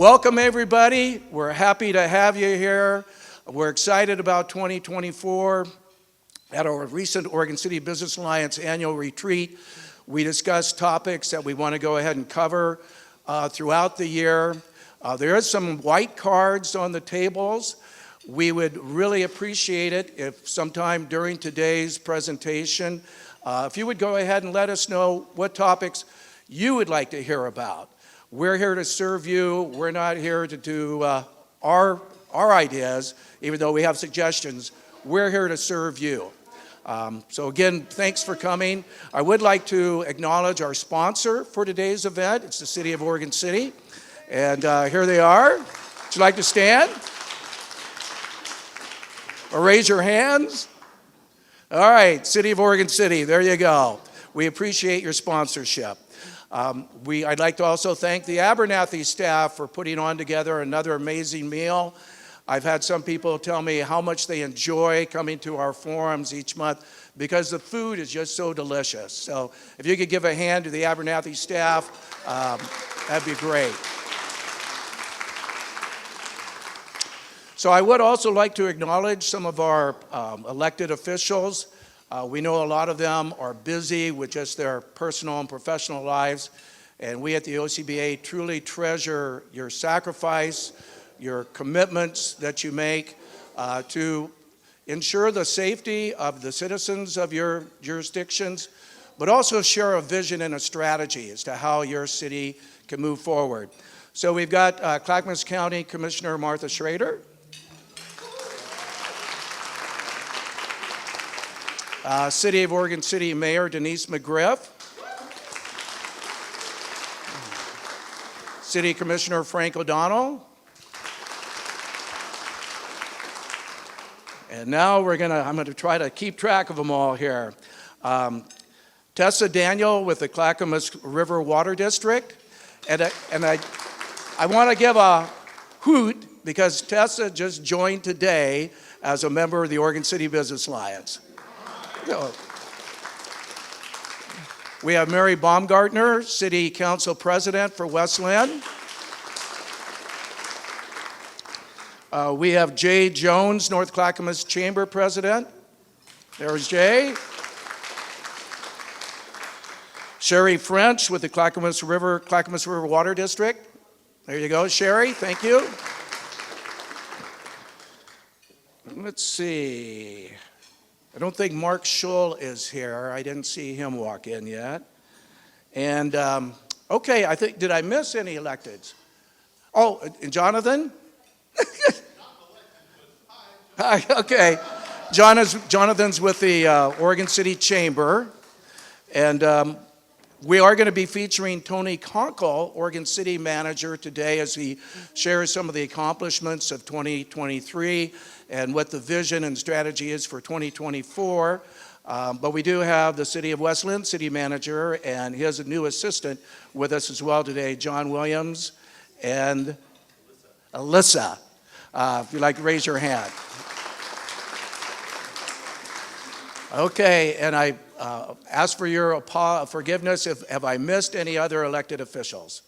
Welcome everybody. We're happy to have you here. We're excited about 2024. At our recent Oregon City Business Alliance annual retreat, we discussed topics that we want to go ahead and cover throughout the year. There are some white cards on the tables. We would really appreciate it if sometime during today's presentation, if you would go ahead and let us know what topics you would like to hear about. We're here to serve you. We're not here to do our ideas, even though we have suggestions. We're here to serve you. So again, thanks for coming. I would like to acknowledge our sponsor for today's event. It's the City of Oregon City. And here they are. Would you like to stand? Or raise your hands? All right, City of Oregon City, there you go. We appreciate your sponsorship. I'd like to also thank the Abernathy staff for putting on together another amazing meal. I've had some people tell me how much they enjoy coming to our forums each month because the food is just so delicious. So if you could give a hand to the Abernathy staff, that'd be great. So I would also like to acknowledge some of our elected officials. We know a lot of them are busy with just their personal and professional lives, and we at the OCBA truly treasure your sacrifice, your commitments that you make to ensure the safety of the citizens of your jurisdictions, but also share a vision and a strategy as to how your city can move forward. So we've got Clackamas County Commissioner Martha Schrader, City of Oregon City Mayor Denise McGriff, City Commissioner Frank O'Donnell, and now I'm going to try to keep track of them all here. Tessa Daniel with the Clackamas River Water District, and I want to give a hoot because Tessa just joined today as a member of the Oregon City Business Alliance. We have Mary Baumgartner, City Council President for West Linn. We have Jay Jones, North Clackamas Chamber President. There's Jay. Sherry French with the Clackamas River Water District. There you go, Sherry. Thank you. Let's see. I don't think Mark Schull is here. I didn't see him walk in yet. And, okay, did I miss any electeds? Oh, and Jonathan? Hi, okay. Jonathan's with the Oregon City Chamber. And we are going to be featuring Tony Konkol, Oregon City Manager, today as he shares some of the accomplishments of 2023 and what the vision and strategy is for 2024. But we do have the City of West Linn City Manager and his new assistant with us as well today, John Williams and Alyssa. If you'd like to raise your hand. Okay, and I ask for your forgiveness if I missed any other elected officials.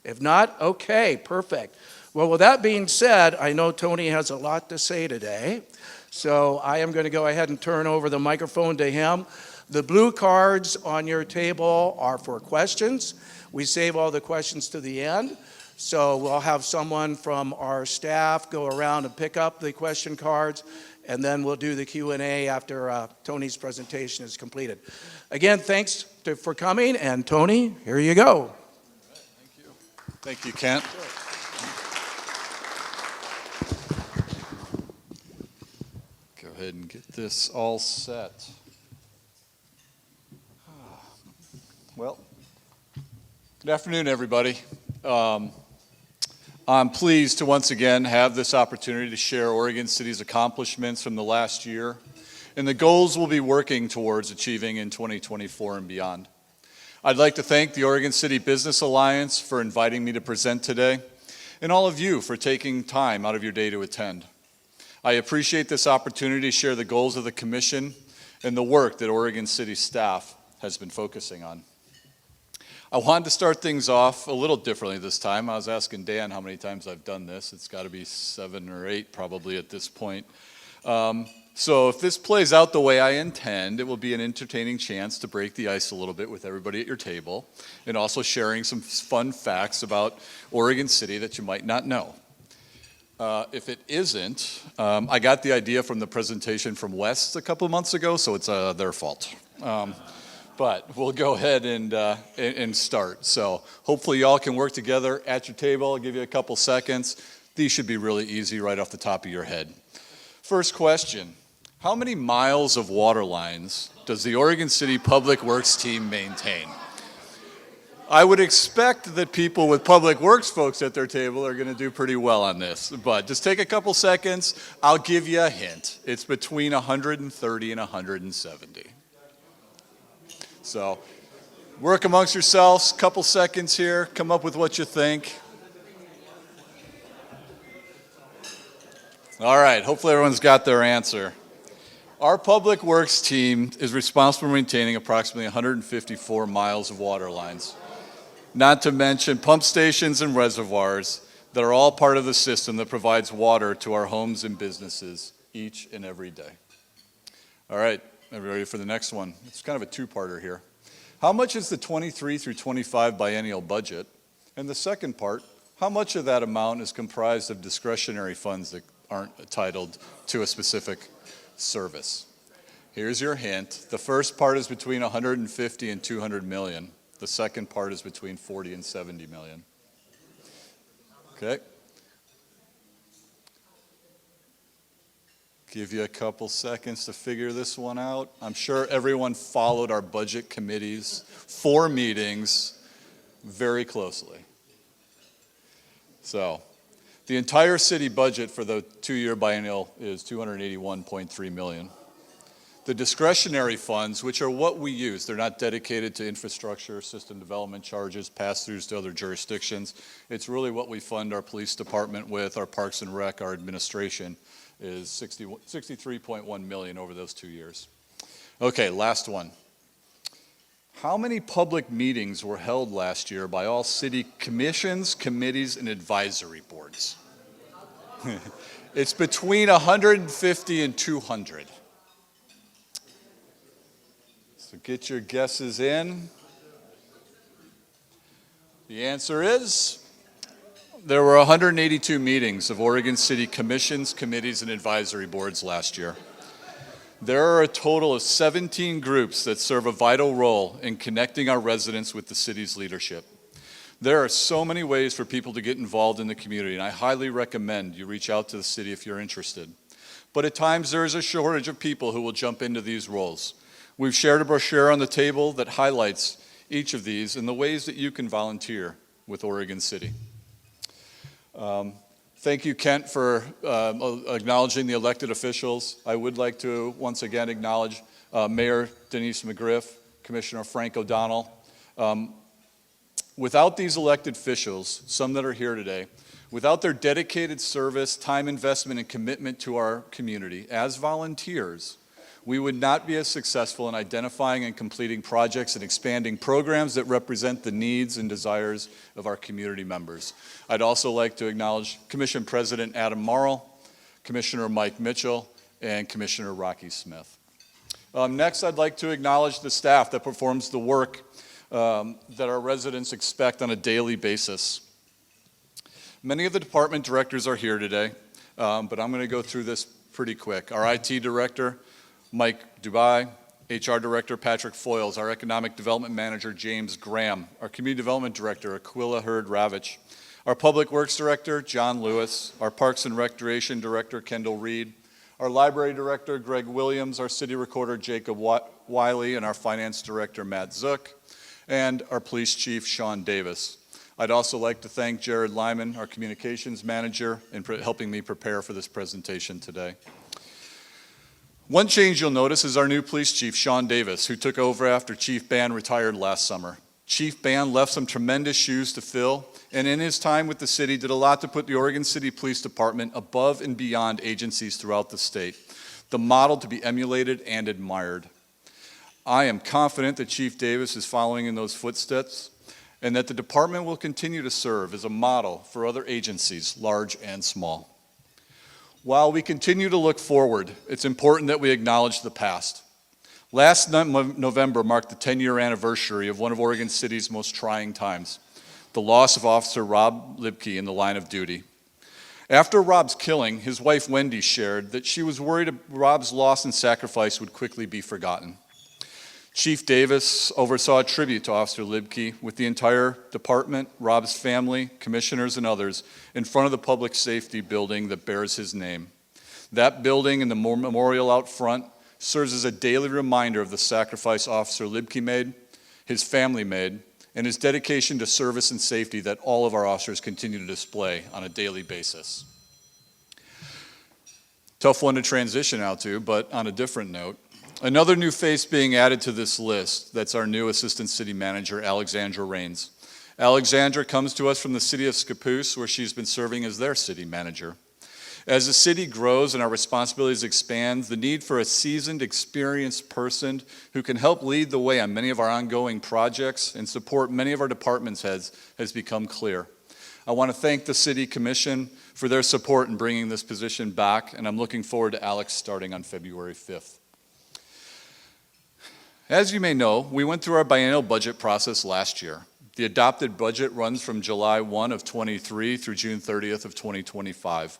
If not, okay, perfect. Well, with that being said, I know Tony has a lot to say today, so I am going to go ahead and turn over the microphone to him. The blue cards on your table are for questions. We save all the questions to the end, so we'll have someone from our staff go around and pick up the question cards, and then we'll do the Q&A after Tony's presentation is completed. Again, thanks for coming, and Tony, here you go. All right, thank you. Thank you, Kent. Go ahead and get this all set. Well, good afternoon, everybody. I'm pleased to once again have this opportunity to share Oregon City's accomplishments from the last year and the goals we'll be working towards achieving in 2024 and beyond. I'd like to thank the Oregon City Business Alliance for inviting me to present today, and all of you for taking time out of your day to attend. I appreciate this opportunity to share the goals of the Commission and the work that Oregon City staff has been focusing on. I wanted to start things off a little differently this time. I was asking Dan how many times I've done this. It's got to be 7 or 8 probably at this point. So if this plays out the way I intend, it will be an entertaining chance to break the ice a little bit with everybody at your table, and also sharing some fun facts about Oregon City that you might not know. If it isn't, I got the idea from the presentation from West a couple of months ago, so it's their fault. But we'll go ahead and start. So hopefully y'all can work together at your table. I'll give you a couple seconds. These should be really easy right off the top of your head. First question. How many miles of water lines does the Oregon City Public Works team maintain? I would expect that people with Public Works folks at their table are going to do pretty well on this, but just take a couple seconds. I'll give you a hint. It's between 130 and 170. So work amongst yourselves, couple seconds here, come up with what you think. All right, hopefully everyone's got their answer. Our Public Works team is responsible for maintaining approximately 154 miles of water lines, not to mention pump stations and reservoirs that are all part of the system that provides water to our homes and businesses each and every day. All right, everybody ready for the next one? It's kind of a two-parter here. How much is the 23 through 25 biennial budget? And the second part, how much of that amount is comprised of discretionary funds that aren't titled to a specific service? Here's your hint. The first part is between 150 and 200 million. The second part is between 40 and 70 million. Okay. Give you a couple seconds to figure this one out. I'm sure everyone followed our budget committee's 4 meetings very closely. So, the entire city budget for the 2-year biennial is $281.3 million. The discretionary funds, which are what we use, they're not dedicated to infrastructure, system development charges, pass-throughs to other jurisdictions. It's really what we fund our police department with, our parks and rec, our administration, is $63.1 million over those 2 years. Okay, last one. How many public meetings were held last year by all city commissions, committees, and advisory boards? It's between 150 and 200. So get your guesses in. The answer is there were 182 meetings of Oregon City commissions, committees, and advisory boards last year. There are a total of 17 groups that serve a vital role in connecting our residents with the city's leadership. There are so many ways for people to get involved in the community, and I highly recommend you reach out to the city if you're interested. But at times there is a shortage of people who will jump into these roles. We've shared a brochure on the table that highlights each of these and the ways that you can volunteer with Oregon City. Thank you, Kent, for acknowledging the elected officials. I would like to once again acknowledge Mayor Denise McGriff, Commissioner Frank O'Donnell. Without these elected officials, some that are here today, without their dedicated service, time investment, and commitment to our community as volunteers, we would not be as successful in identifying and completing projects and expanding programs that represent the needs and desires of our community members. I'd also like to acknowledge Commission President Adam Morrill, Commissioner Mike Mitchell, and Commissioner Rocky Smith. Next, I'd like to acknowledge the staff that performs the work that our residents expect on a daily basis. Many of the department directors are here today, but I'm going to go through this pretty quick. Our IT director, Mike Dubai, HR Director Patrick Foyles, our Economic Development Manager James Graham, our Community Development Director Aquila Hurd-Ravitch, our Public Works Director John Lewis, our Parks and Recreation Director Kendall Reed, our Library Director Greg Williams, our City Recorder Jacob Wiley, and our Finance Director Matt Zook, and our Police Chief Sean Davis. I'd also like to thank Jared Lyman, our Communications Manager, in helping me prepare for this presentation today. One change you'll notice is our new police chief, Sean Davis, who took over after Chief Band retired last summer. Chief Band left some tremendous shoes to fill, and in his time with the city did a lot to put the Oregon City Police Department above and beyond agencies throughout the state, the model to be emulated and admired. I am confident that Chief Davis is following in those footsteps, and that the department will continue to serve as a model for other agencies, large and small. While we continue to look forward, it's important that we acknowledge the past. Last November marked the 10-year anniversary of one of Oregon City's most trying times, the loss of Officer Rob Libke in the line of duty. After Rob's killing, his wife Wendy shared that she was worried Rob's loss and sacrifice would quickly be forgotten. Chief Davis oversaw a tribute to Officer Libke with the entire department, Rob's family, commissioners, and others in front of the public safety building that bears his name. That building and the memorial out front serves as a daily reminder of the sacrifice Officer Libke made, his family made, and his dedication to service and safety that all of our officers continue to display on a daily basis. Tough one to transition out to, but on a different note, another new face being added to this list, that's our new Assistant City Manager, Alexandra Rains. Alexandra comes to us from the city of Scappoose, where she's been serving as their city manager. As the city grows and our responsibilities expand, the need for a seasoned, experienced person who can help lead the way on many of our ongoing projects and support many of our departments' heads has become clear. I want to thank the City Commission for their support in bringing this position back, and I'm looking forward to Alex starting on February 5th. As you may know, we went through our biennial budget process last year. The adopted budget runs from July 1 of 23 through June 30th of 2025.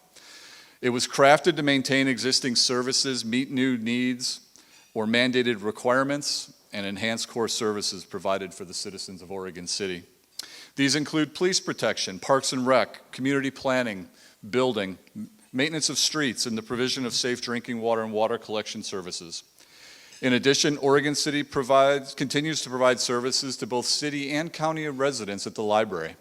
It was crafted to maintain existing services, meet new needs or mandated requirements, and enhance core services provided for the citizens of Oregon City. These include police protection, parks and rec, community planning, building, maintenance of streets, and the provision of safe drinking water and water collection services. In addition, Oregon City continues to provide services to both city and county residents at the library.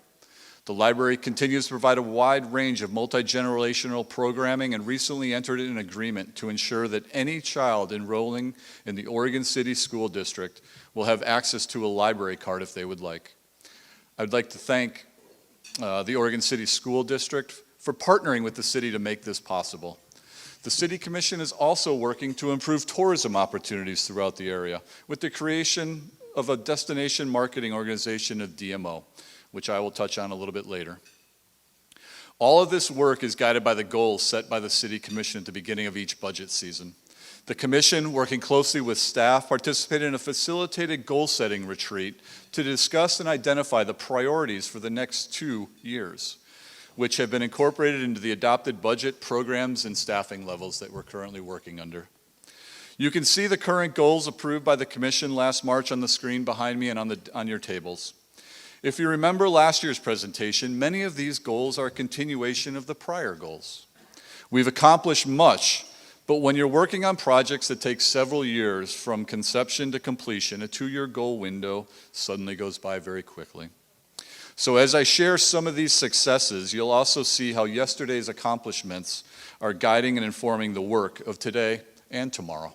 The library continues to provide a wide range of multi-generational programming and recently entered an agreement to ensure that any child enrolling in the Oregon City School District will have access to a library card if they would like. I'd like to thank the Oregon City School District for partnering with the city to make this possible. The City Commission is also working to improve tourism opportunities throughout the area with the creation of a destination marketing organization of DMO, which I will touch on a little bit later. All of this work is guided by the goals set by the City Commission at the beginning of each budget season. The Commission, working closely with staff, participated in a facilitated goal-setting retreat to discuss and identify the priorities for the next 2 years, which have been incorporated into the adopted budget, programs, and staffing levels that we're currently working under. You can see the current goals approved by the Commission last March on the screen behind me and on your tables. If you remember last year's presentation, many of these goals are a continuation of the prior goals. We've accomplished much, but when you're working on projects that take several years from conception to completion, a 2-year goal window suddenly goes by very quickly. So as I share some of these successes, you'll also see how yesterday's accomplishments are guiding and informing the work of today and tomorrow.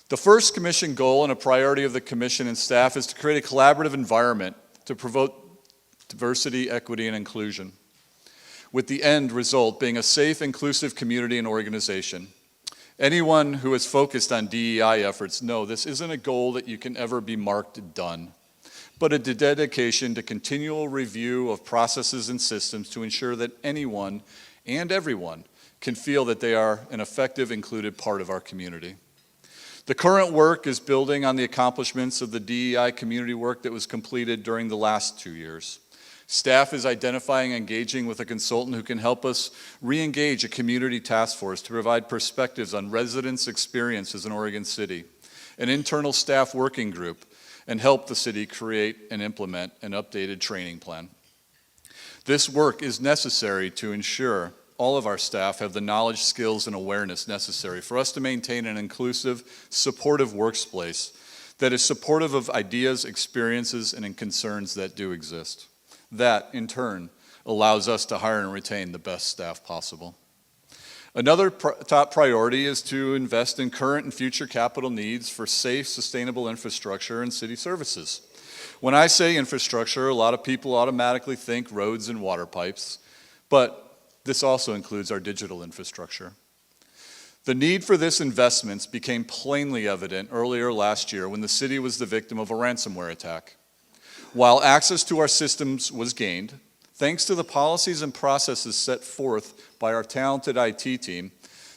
The first Commission goal and a priority of the Commission and staff is to create a collaborative environment to promote diversity, equity, and inclusion, with the end result being a safe, inclusive community and organization. Anyone who is focused on DEI efforts know this isn't a goal that you can ever be marked done, but a dedication to continual review of processes and systems to ensure that anyone and everyone can feel that they are an effective, included part of our community. The current work is building on the accomplishments of the DEI community work that was completed during the last 2 years. Staff is identifying and engaging with a consultant who can help us re-engage a community task force to provide perspectives on residents' experiences in Oregon City, an internal staff working group, and help the city create and implement an updated training plan. This work is necessary to ensure all of our staff have the knowledge, skills, and awareness necessary for us to maintain an inclusive, supportive workplace that is supportive of ideas, experiences, and concerns that do exist. That, in turn, allows us to hire and retain the best staff possible. Another top priority is to invest in current and future capital needs for safe, sustainable infrastructure and city services. When I say infrastructure, a lot of people automatically think roads and water pipes, but this also includes our digital infrastructure. The need for this investment became plainly evident earlier last year when the city was the victim of a ransomware attack. While access to our systems was gained, thanks to the policies and processes set forth by our talented IT team,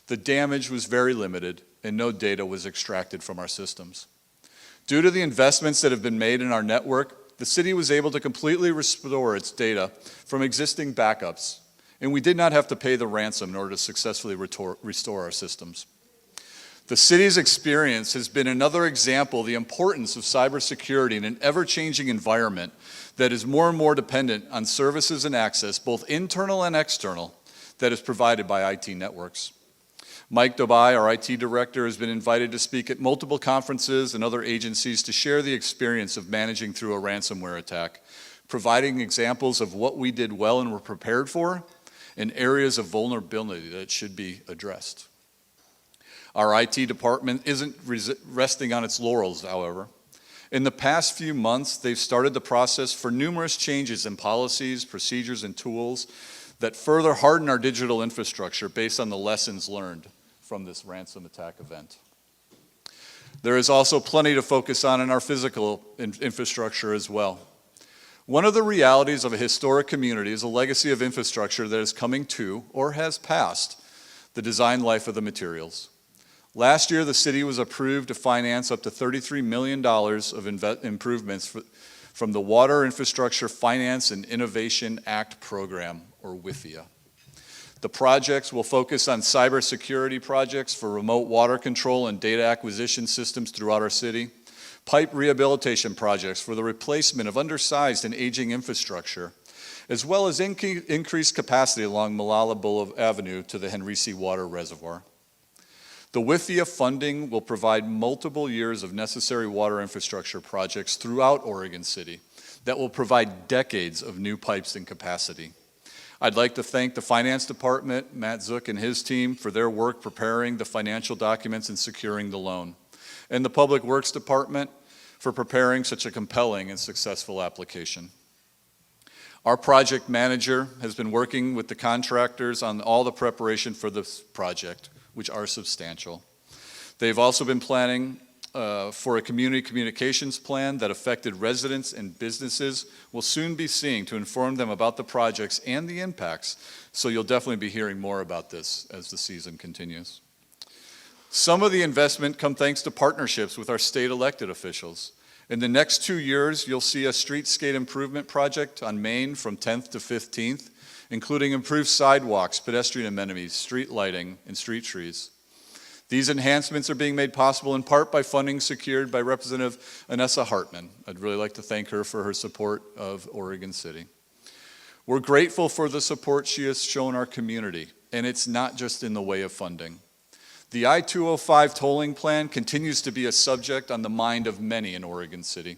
the damage was very limited and no data was extracted from our systems. Due to the investments that have been made in our network, the city was able to completely restore its data from existing backups, and we did not have to pay the ransom in order to successfully restore our systems. The city's experience has been another example of the importance of cybersecurity in an ever-changing environment that is more and more dependent on services and access, both internal and external, that is provided by IT networks. Mike Dobai, our IT director, has been invited to speak at multiple conferences and other agencies to share the experience of managing through a ransomware attack, providing examples of what we did well and were prepared for, and areas of vulnerability that should be addressed. Our IT department isn't resting on its laurels, however. In the past few months, they've started the process for numerous changes in policies, procedures, and tools that further harden our digital infrastructure based on the lessons learned from this ransom attack event. There is also plenty to focus on in our physical infrastructure as well. One of the realities of a historic community is a legacy of infrastructure that is coming to, or has passed, the design life of the materials. Last year, the city was approved to finance up to $33 million of improvements from the Water Infrastructure Finance and Innovation Act program, or WIFIA. The projects will focus on cybersecurity projects for remote water control and data acquisition systems throughout our city, pipe rehabilitation projects for the replacement of undersized and aging infrastructure, as well as increased capacity along Malala Boulevard Avenue to the Henrici Water Reservoir. The WIFIA funding will provide multiple years of necessary water infrastructure projects throughout Oregon City that will provide decades of new pipes and capacity. I'd like to thank the Finance Department, Matt Zook and his team, for their work preparing the financial documents and securing the loan, and the Public Works Department for preparing such a compelling and successful application. Our project manager has been working with the contractors on all the preparation for this project, which are substantial. They've also been planning for a community communications plan that affected residents and businesses will soon be seeing to inform them about the projects and the impacts, so you'll definitely be hearing more about this as the season continues. Some of the investment come thanks to partnerships with our state elected officials. In the next 2 years, you'll see a streetscape improvement project on Main from 10th to 15th, including improved sidewalks, pedestrian amenities, street lighting, and street trees. These enhancements are being made possible in part by funding secured by Representative Anessa Hartman. I'd really like to thank her for her support of Oregon City. We're grateful for the support she has shown our community, and it's not just in the way of funding. The I-205 tolling plan continues to be a subject on the mind of many in Oregon City.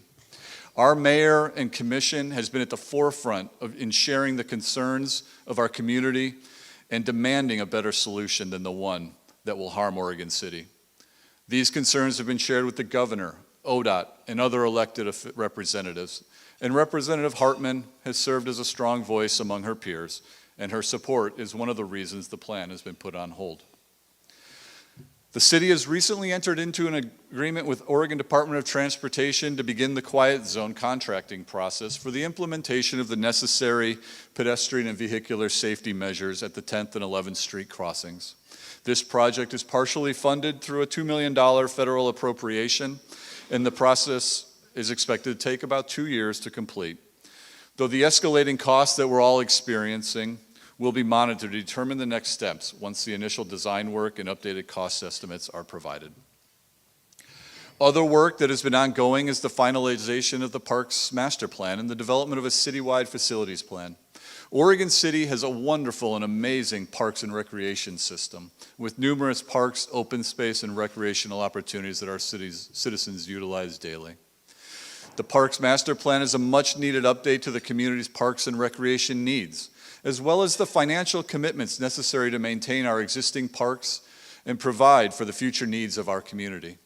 Our mayor and commission has been at the forefront in sharing the concerns of our community and demanding a better solution than the one that will harm Oregon City. These concerns have been shared with the governor, ODOT, and other elected representatives, and Representative Hartman has served as a strong voice among her peers, and her support is one of the reasons the plan has been put on hold. The city has recently entered into an agreement with Oregon Department of Transportation to begin the quiet zone contracting process for the implementation of the necessary pedestrian and vehicular safety measures at the 10th and 11th Street crossings. This project is partially funded through a $2 million federal appropriation, and the process is expected to take about 2 years to complete. Though the escalating costs that we're all experiencing will be monitored to determine the next steps once the initial design work and updated cost estimates are provided. Other work that has been ongoing is the finalization of the Parks Master Plan and the development of a citywide facilities plan. Oregon City has a wonderful and amazing parks and recreation system with numerous parks, open space, and recreational opportunities that our city's citizens utilize daily. The Parks Master Plan is a much-needed update to the community's parks and recreation needs, as well as the financial commitments necessary to maintain our existing parks and provide for the future needs of our community.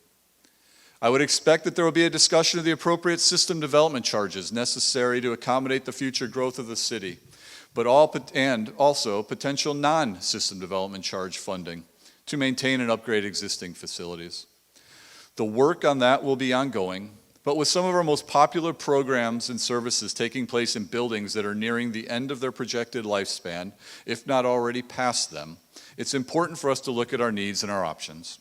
I would expect that there will be a discussion of the appropriate system development charges necessary to accommodate the future growth of the city, but also potential non-system development charge funding to maintain and upgrade existing facilities. The work on that will be ongoing, But with some of our most popular programs and services taking place in buildings that are nearing the end of their projected lifespan, if not already past them, it's important for us to look at our needs and our options.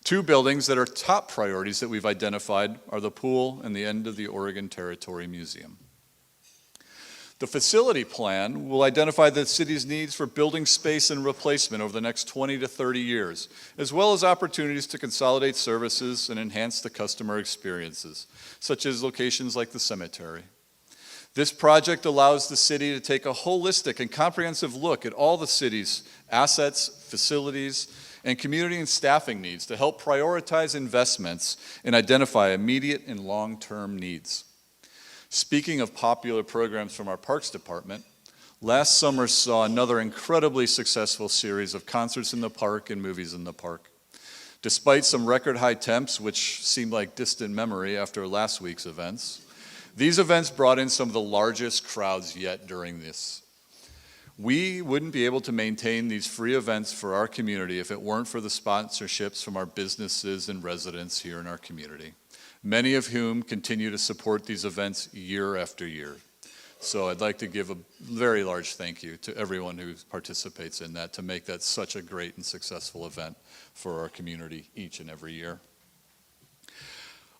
Two buildings that are top priorities that we've identified are the pool and the end of the Oregon Territory Museum. The facility plan will identify the city's needs for building space and replacement over the next 20 to 30 years, as well as opportunities to consolidate services and enhance the customer experiences, such as locations like the cemetery. This project allows the city to take a holistic and comprehensive look at all the city's assets, facilities, and community and staffing needs to help prioritize investments and identify immediate and long-term needs. Speaking of popular programs from our Parks Department, last summer saw another incredibly successful series of concerts in the park and movies in the park. Despite some record high temps, which seemed like distant memory after last week's events, these events brought in some of the largest crowds yet during this. We wouldn't be able to maintain these free events for our community if it weren't for the sponsorships from our businesses and residents here in our community, many of whom continue to support these events year after year. So I'd like to give a very large thank you to everyone who participates in that to make that such a great and successful event for our community each and every year.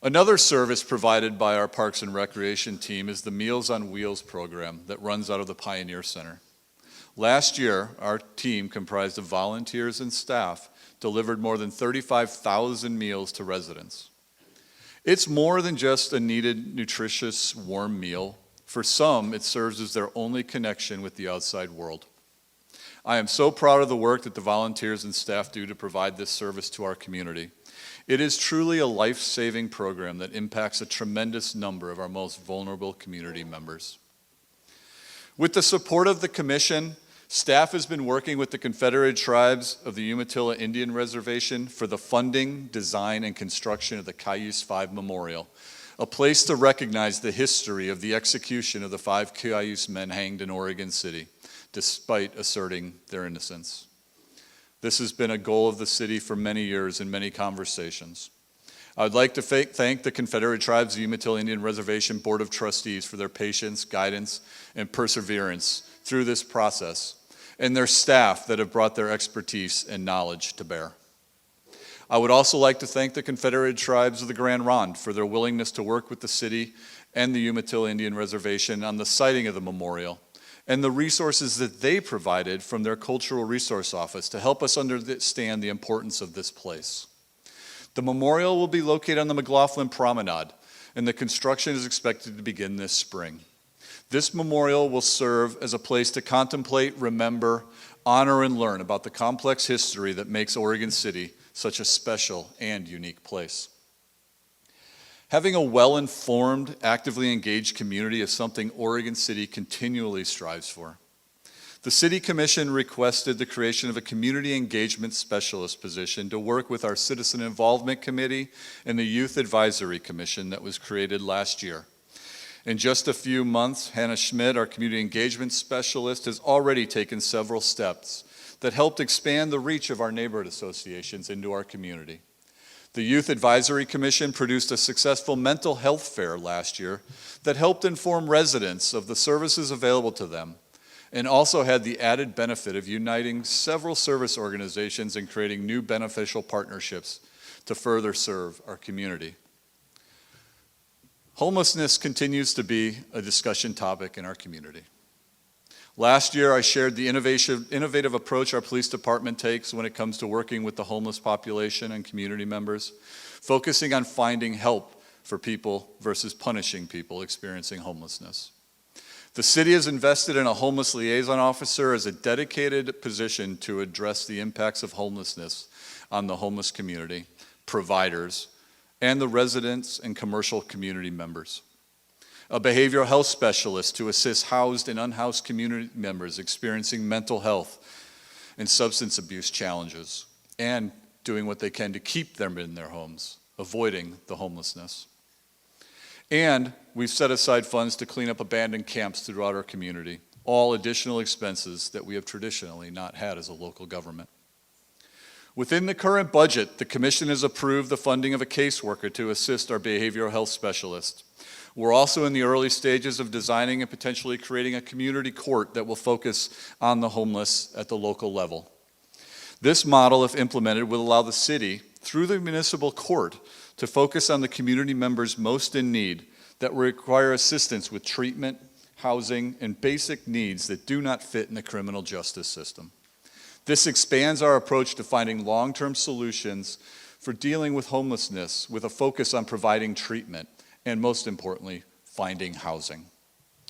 Another service provided by our Parks and Recreation team is the Meals on Wheels program that runs out of the Pioneer Center. Last year, our team, comprised of volunteers and staff, delivered more than 35,000 meals to residents. It's more than just a needed, nutritious, warm meal. For some, it serves as their only connection with the outside world. I am so proud of the work that the volunteers and staff do to provide this service to our community. It is truly a life-saving program that impacts a tremendous number of our most vulnerable community members. With the support of the Commission, staff has been working with the Confederated Tribes of the Umatilla Indian Reservation for the funding, design, and construction of the Cayuse 5 Memorial, a place to recognize the history of the execution of the 5 Cayuse men hanged in Oregon City, despite asserting their innocence. This has been a goal of the city for many years and many conversations. I would like to thank the Confederated Tribes of the Umatilla Indian Reservation Board of Trustees for their patience, guidance, and perseverance through this process, and their staff that have brought their expertise and knowledge to bear. I would also like to thank the Confederated Tribes of the Grand Ronde for their willingness to work with the city and the Umatilla Indian Reservation on the siting of the memorial, and the resources that they provided from their Cultural Resource Office to help us understand the importance of this place. The memorial will be located on the McLaughlin Promenade, and the construction is expected to begin this spring. This memorial will serve as a place to contemplate, remember, honor, and learn about the complex history that makes Oregon City such a special and unique place. Having a well-informed, actively engaged community is something Oregon City continually strives for. The City Commission requested the creation of a community engagement specialist position to work with our Citizen Involvement Committee and the Youth Advisory Commission that was created last year. In just a few months, Hannah Schmidt, our community engagement specialist, has already taken several steps that helped expand the reach of our neighborhood associations into our community. The Youth Advisory Commission produced a successful mental health fair last year that helped inform residents of the services available to them, and also had the added benefit of uniting several service organizations and creating new beneficial partnerships to further serve our community. Homelessness continues to be a discussion topic in our community. Last year, I shared the innovative approach our police department takes when it comes to working with the homeless population and community members, focusing on finding help for people versus punishing people experiencing homelessness. The city has invested in a homeless liaison officer as a dedicated position to address the impacts of homelessness on the homeless community, providers, and the residents and commercial community members. A behavioral health specialist to assist housed and unhoused community members experiencing mental health and substance abuse challenges, and doing what they can to keep them in their homes, avoiding the homelessness. And we've set aside funds to clean up abandoned camps throughout our community, all additional expenses that we have traditionally not had as a local government. Within the current budget, the Commission has approved the funding of a caseworker to assist our behavioral health specialists. We're also in the early stages of designing and potentially creating a community court that will focus on the homeless at the local level. This model, if implemented, will allow the city, through the municipal court, to focus on the community members most in need that require assistance with treatment, housing, and basic needs that do not fit in the criminal justice system. This expands our approach to finding long-term solutions for dealing with homelessness with a focus on providing treatment and, most importantly, finding housing.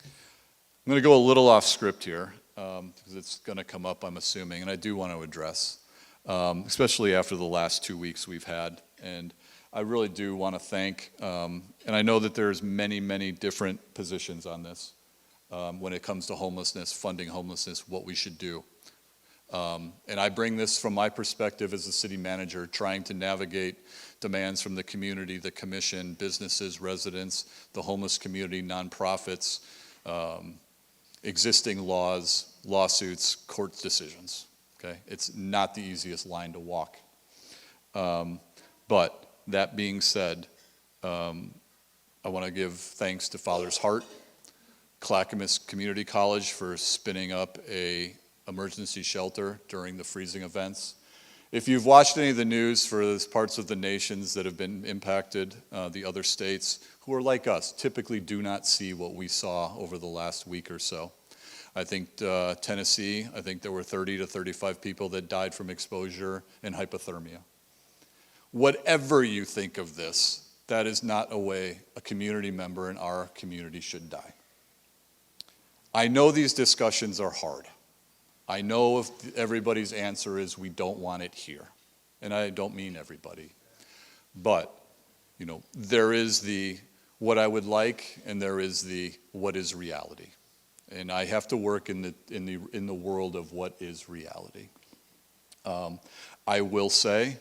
I'm going to go a little off script here because it's going to come up, I'm assuming, and I do want to address, especially after the last 2 weeks we've had. And I really do want to thank, and I know that there's many, many different positions on this when it comes to homelessness, funding homelessness, what we should do. And I bring this from my perspective as a city manager, trying to navigate demands from the community, the commission, businesses, residents, the homeless community, nonprofits, existing laws, lawsuits, court decisions. Okay, it's not the easiest line to walk. But that being said, I want to give thanks to Father's Heart, Clackamas Community College for spinning up a emergency shelter during the freezing events. If you've watched any of the news for those parts of the nations that have been impacted, the other states who are like us, typically do not see what we saw over the last week or so. I think Tennessee, I think there were 30 to 35 people that died from exposure and hypothermia. Whatever you think of this, that is not a way a community member in our community should die. I know these discussions are hard. I know if everybody's answer is we don't want it here. And I don't mean everybody. But, you know, there is the what I would like and there is the what is reality. And I have to work in the world of what is reality. I will say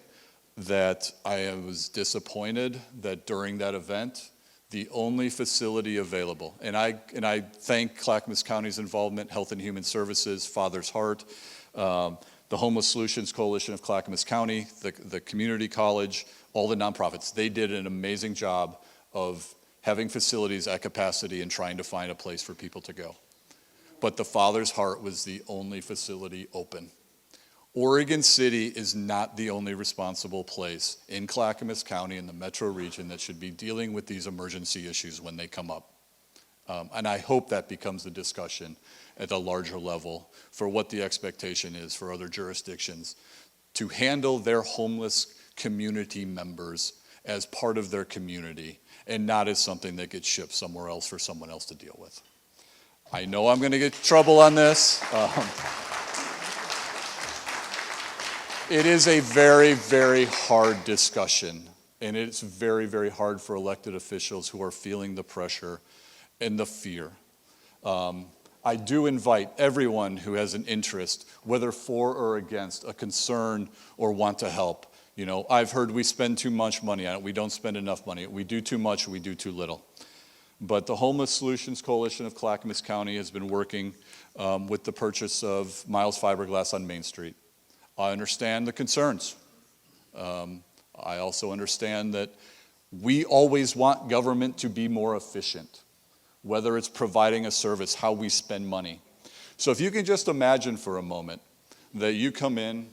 that I was disappointed that during that event, the only facility available, and I thank Clackamas County's involvement, Health and Human Services, Father's Heart, the Homeless Solutions Coalition of Clackamas County, the community college, all the nonprofits. They did an amazing job of having facilities at capacity and trying to find a place for people to go. But the Father's Heart was the only facility open. Oregon City is not the only responsible place in Clackamas County in the metro region that should be dealing with these emergency issues when they come up. And I hope that becomes the discussion at a larger level for what the expectation is for other jurisdictions to handle their homeless community members as part of their community and not as something that gets shipped somewhere else for someone else to deal with. I know I'm going to get in trouble on this. It is a very, very hard discussion, and it's very, very hard for elected officials who are feeling the pressure and the fear. I do invite everyone who has an interest, whether for or against, a concern or want to help. You know, I've heard we spend too much money on it. We don't spend enough money. We do too much, we do too little. But the Homeless Solutions Coalition of Clackamas County has been working with the purchase of Miles Fiberglass on Main Street. I understand the concerns. I also understand that we always want government to be more efficient, whether it's providing a service, how we spend money. So if you can just imagine for a moment that you come in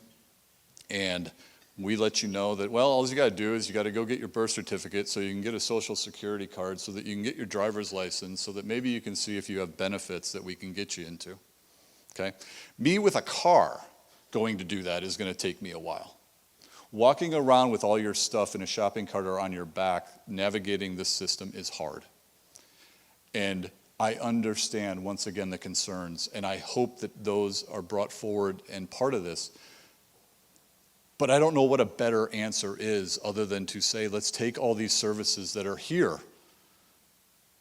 and we let you know that, well, all you got to do is you got to go get your birth certificate so you can get a social security card so that you can get your driver's license so that maybe you can see if you have benefits that we can get you into. Okay? Me with a car going to do that is going to take me a while. Walking around with all your stuff in a shopping cart or on your back, navigating this system is hard. And I understand, once again, the concerns, and I hope that those are brought forward and part of this. But I don't know what a better answer is other than to say, let's take all these services that are here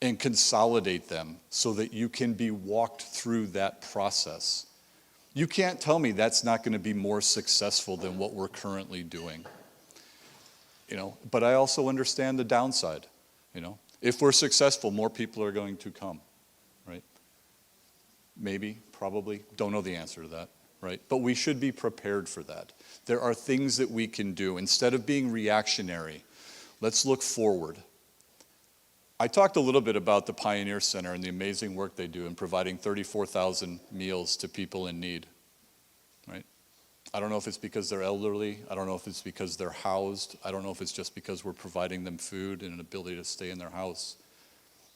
and consolidate them so that you can be walked through that process. You can't tell me that's not going to be more successful than what we're currently doing. You know, but I also understand the downside. You know, if we're successful, more people are going to come, right? Maybe, probably, don't know the answer to that, right? But we should be prepared for that. There are things that we can do. Instead of being reactionary, let's look forward. I talked a little bit about the Pioneer Center and the amazing work they do in providing 34,000 meals to people in need, right? I don't know if it's because they're elderly. I don't know if it's because they're housed. I don't know if it's just because we're providing them food and an ability to stay in their house,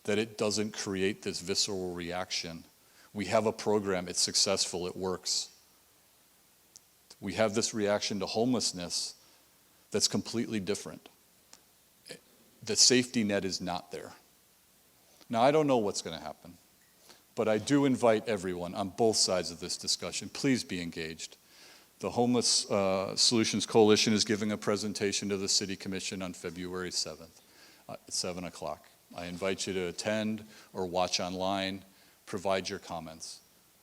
that it doesn't create this visceral reaction. We have a program, it's successful, it works. We have this reaction to homelessness that's completely different. The safety net is not there. Now, I don't know what's going to happen, but I do invite everyone on both sides of this discussion, please be engaged. The Homeless Solutions Coalition is giving a presentation to the City Commission on February 7th at 7 o'clock. I invite you to attend or watch online, provide your comments,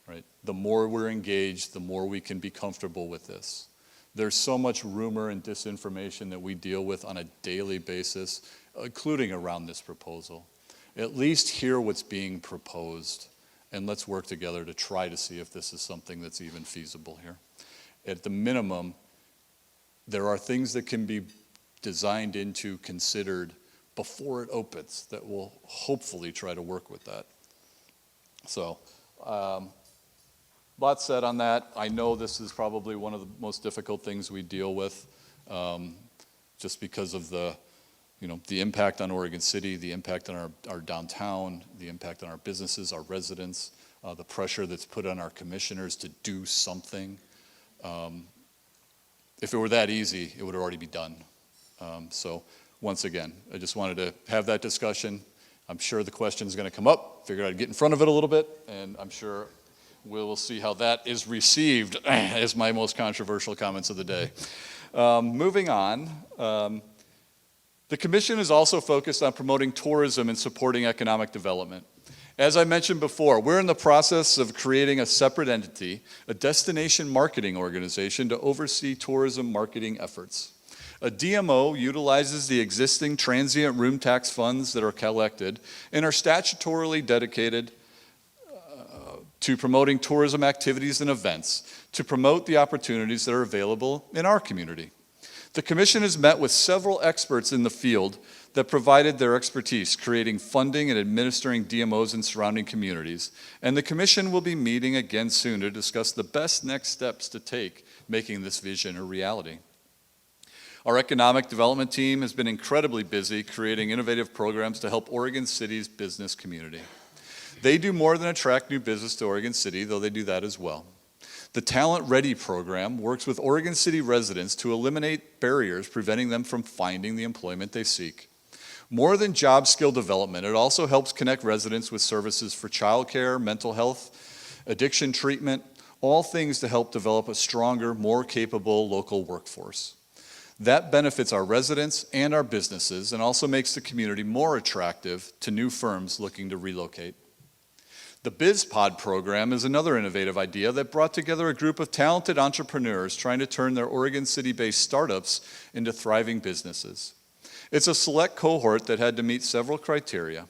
right? The more we're engaged, the more we can be comfortable with this. There's so much rumor and disinformation that we deal with on a daily basis, including around this proposal. At least hear what's being proposed, and let's work together to try to see if this is something that's even feasible here. At the minimum, there are things that can be designed into, considered before it opens that will hopefully try to work with that. So, lot said on that. I know this is probably one of the most difficult things we deal with, just because of the impact on Oregon City, the impact on our downtown, the impact on our businesses, our residents, the pressure that's put on our commissioners to do something. If it were that easy, it would already be done. So once again, I just wanted to have that discussion. I'm sure the question is going to come up. Figured I'd get in front of it a little bit, and I'm sure we'll see how that is received as my most controversial comments of the day. Moving on, the Commission is also focused on promoting tourism and supporting economic development. As I mentioned before, we're in the process of creating a separate entity, a destination marketing organization, to oversee tourism marketing efforts. A DMO utilizes the existing transient room tax funds that are collected and are statutorily dedicated to promoting tourism activities and events to promote the opportunities that are available in our community. The Commission has met with several experts in the field that provided their expertise creating funding and administering DMOs in surrounding communities, and the Commission will be meeting again soon to discuss the best next steps to take making this vision a reality. Our economic development team has been incredibly busy creating innovative programs to help Oregon City's business community. They do more than attract new business to Oregon City, though they do that as well. The Talent Ready program works with Oregon City residents to eliminate barriers preventing them from finding the employment they seek. More than job skill development, it also helps connect residents with services for childcare, mental health, addiction treatment, all things to help develop a stronger, more capable local workforce. That benefits our residents and our businesses and also makes the community more attractive to new firms looking to relocate. The BizPod program is another innovative idea that brought together a group of talented entrepreneurs trying to turn their Oregon City-based startups into thriving businesses. It's a select cohort that had to meet several criteria,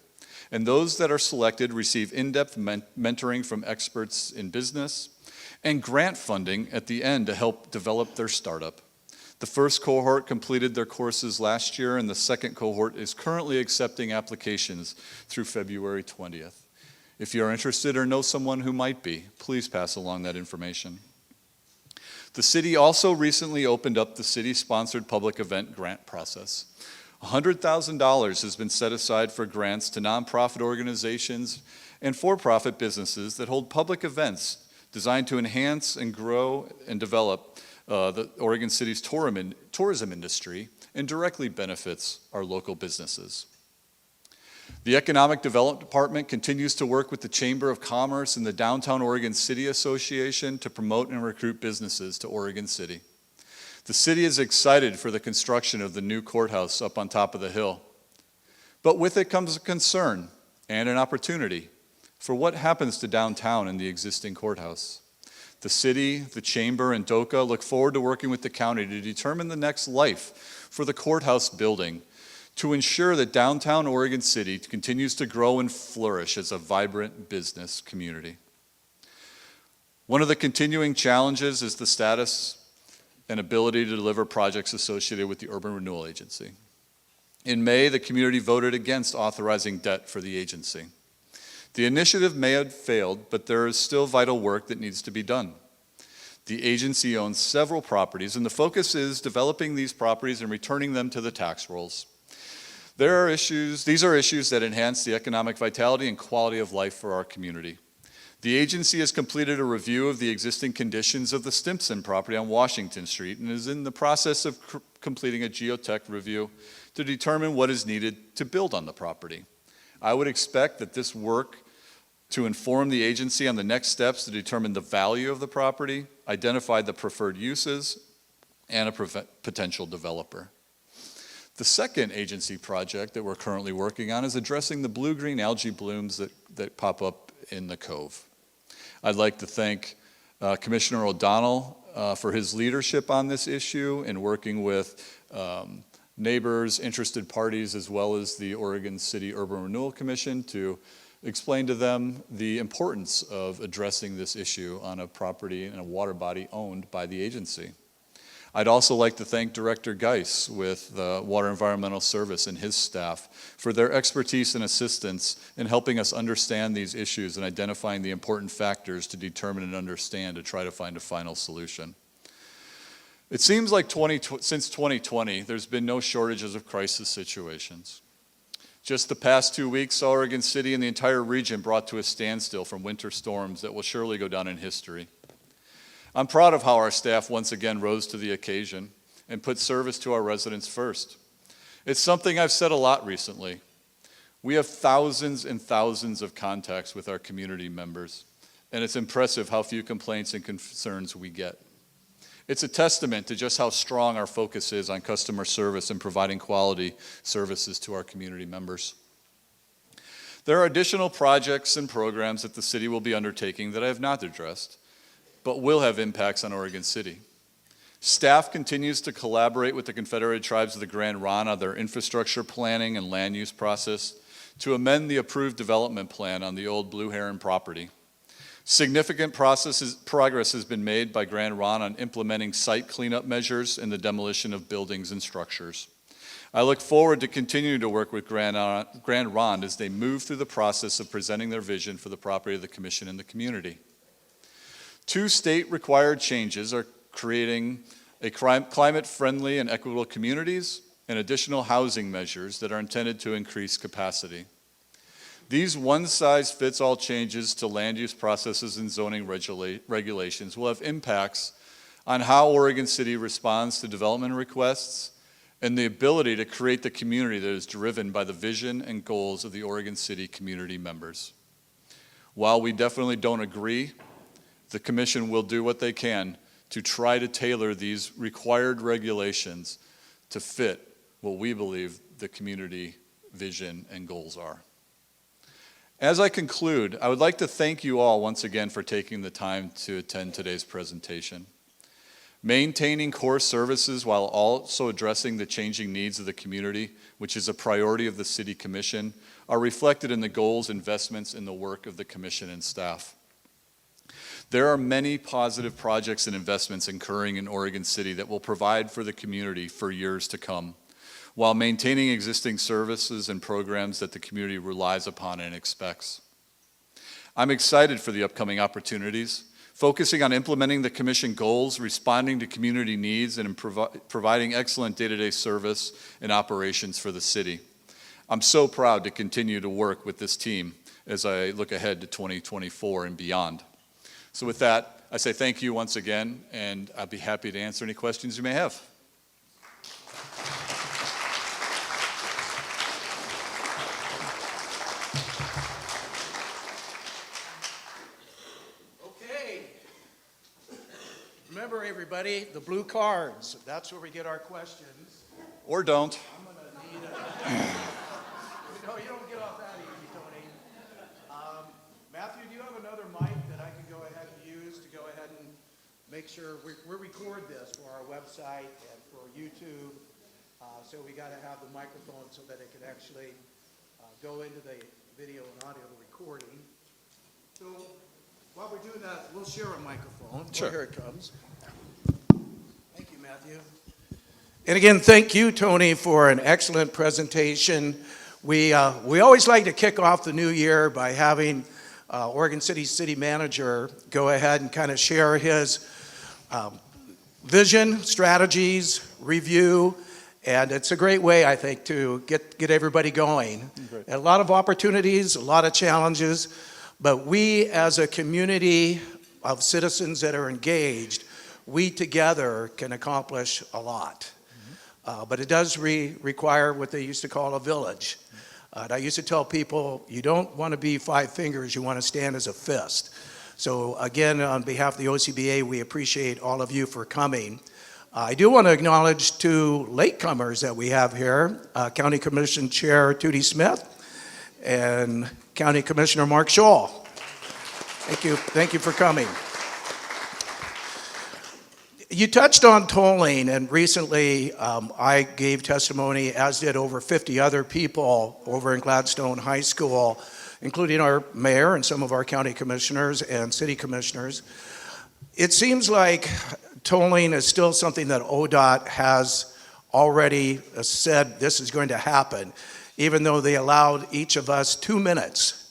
and those that are selected receive in-depth mentoring from experts in business and grant funding at the end to help develop their startup. The first cohort completed their courses last year, and the second cohort is currently accepting applications through February 20th. If you're interested or know someone who might be, please pass along that information. The city also recently opened up the city-sponsored public event grant process. $100,000 has been set aside for grants to nonprofit organizations and for-profit businesses that hold public events designed to enhance and grow and develop the Oregon City's tourism industry and directly benefits our local businesses. The Economic Development Department continues to work with the Chamber of Commerce and the Downtown Oregon City Association to promote and recruit businesses to Oregon City. The city is excited for the construction of the new courthouse up on top of the hill. But with it comes a concern and an opportunity for what happens to downtown and the existing courthouse. The city, the chamber, and DOCA look forward to working with the county to determine the next life for the courthouse building to ensure that downtown Oregon City continues to grow and flourish as a vibrant business community. One of the continuing challenges is the status and ability to deliver projects associated with the Urban Renewal Agency. In May, the community voted against authorizing debt for the agency. The initiative may have failed, but there is still vital work that needs to be done. The agency owns several properties, and the focus is developing these properties and returning them to the tax rolls. These are issues that enhance the economic vitality and quality of life for our community. The agency has completed a review of the existing conditions of the Stimson property on Washington Street and is in the process of completing a geotech review to determine what is needed to build on the property. I would expect that this work to inform the agency on the next steps to determine the value of the property, identify the preferred uses, and a potential developer. The second agency project that we're currently working on is addressing the blue-green algae blooms that pop up in the Cove. I'd like to thank Commissioner O'Donnell for his leadership on this issue in working with neighbors, interested parties, as well as the Oregon City Urban Renewal Commission to explain to them the importance of addressing this issue on a property and a water body owned by the agency. I'd also like to thank Director Geis with the Water Environmental Service and his staff for their expertise and assistance in helping us understand these issues and identifying the important factors to determine and understand to try to find a final solution. It seems like since 2020, there's been no shortages of crisis situations. Just the past 2 weeks saw Oregon City and the entire region brought to a standstill from winter storms that will surely go down in history. I'm proud of how our staff once again rose to the occasion and put service to our residents first. It's something I've said a lot recently. We have thousands and thousands of contacts with our community members, and it's impressive how few complaints and concerns we get. It's a testament to just how strong our focus is on customer service and providing quality services to our community members. There are additional projects and programs that the city will be undertaking that I have not addressed, but will have impacts on Oregon City. Staff continues to collaborate with the Confederated Tribes of the Grand Ronde on their infrastructure planning and land use process to amend the approved development plan on the old Blue Heron property. Significant progress has been made by Grand Ronde on implementing site cleanup measures and the demolition of buildings and structures. I look forward to continuing to work with Grand Ronde as they move through the process of presenting their vision for the property of the Commission and the community. 2 state-required changes are creating a climate-friendly and equitable communities and additional housing measures that are intended to increase capacity. These one-size-fits-all changes to land use processes and zoning regulations will have impacts on how Oregon City responds to development requests and the ability to create the community that is driven by the vision and goals of the Oregon City community members. While we definitely don't agree, the Commission will do what they can to try to tailor these required regulations to fit what we believe the community vision and goals are. As I conclude, I would like to thank you all once again for taking the time to attend today's presentation. Maintaining core services while also addressing the changing needs of the community, which is a priority of the City Commission, are reflected in the goals, investments, and the work of the Commission and staff. There are many positive projects and investments occurring in Oregon City that will provide for the community for years to come, while maintaining existing services and programs that the community relies upon and expects. I'm excited for the upcoming opportunities, focusing on implementing the Commission goals, responding to community needs, and providing excellent day-to-day service and operations for the city. I'm so proud to continue to work with this team as I look ahead to 2024 and beyond. So with that, I say thank you once again, and I'll be happy to answer any questions you may have. Okay. Remember, everybody, the blue cards. That's where we get our questions. Or don't. I'm going to need No, you don't get off that easy, Tony. Matthew, do you have another mic that I can go ahead and use to go ahead and make sure we record this for our website and for YouTube? So we got to have the microphone so that it can actually go into the video and audio recording. So while while we're doing that, we'll share a microphone. Sure. Oh, here it comes. Thank you, Matthew. And again, thank you, Tony, for an excellent presentation. We always like to kick off the new year by having Oregon City Manager go ahead and kind of share his vision, strategies, review, and it's a great way, I think, to get everybody going. Great. A lot of opportunities, a lot of challenges, but we as a community of citizens that are engaged, we together can accomplish a lot. But it does require what they used to call a village. And I used to tell people, you don't want to be five fingers, you want to stand as a fist. So again, on behalf of the OCBA, we appreciate all of you for coming. I do want to acknowledge two latecomers that we have here, County Commission Chair Tootie Smith and County Commissioner Mark Scholl. Thank you for coming. You touched on tolling, and recently I gave testimony, as did over 50 other people over in Gladstone High School, including our mayor and some of our county commissioners and city commissioners. It seems like tolling is still something that ODOT has already said this is going to happen, even though they allowed each of us 2 minutes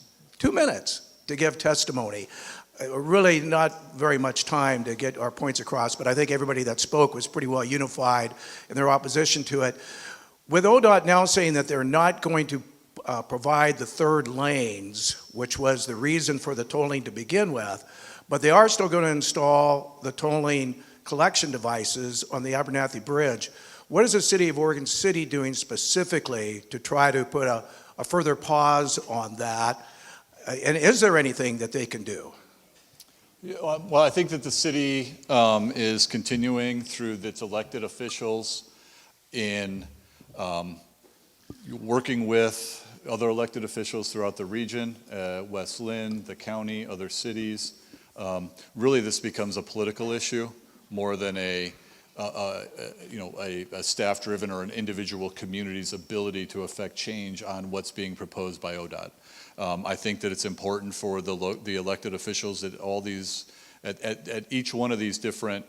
to give testimony. Really not very much time to get our points across, but I think everybody that spoke was pretty well unified in their opposition to it. With ODOT now saying that they're not going to provide the third lanes, which was the reason for the tolling to begin with, but they are still going to install the tolling collection devices on the Abernathy Bridge. What is the City of Oregon City doing specifically to try to put a further pause on that? And is there anything that they can do? Yeah, well, I think that the city is continuing through its elected officials in working with other elected officials throughout the region, West Linn, the county, other cities. Really, this becomes a political issue more than a staff-driven or an individual community's ability to affect change on what's being proposed by ODOT. I think that it's important for the elected officials at all these, at each one of these different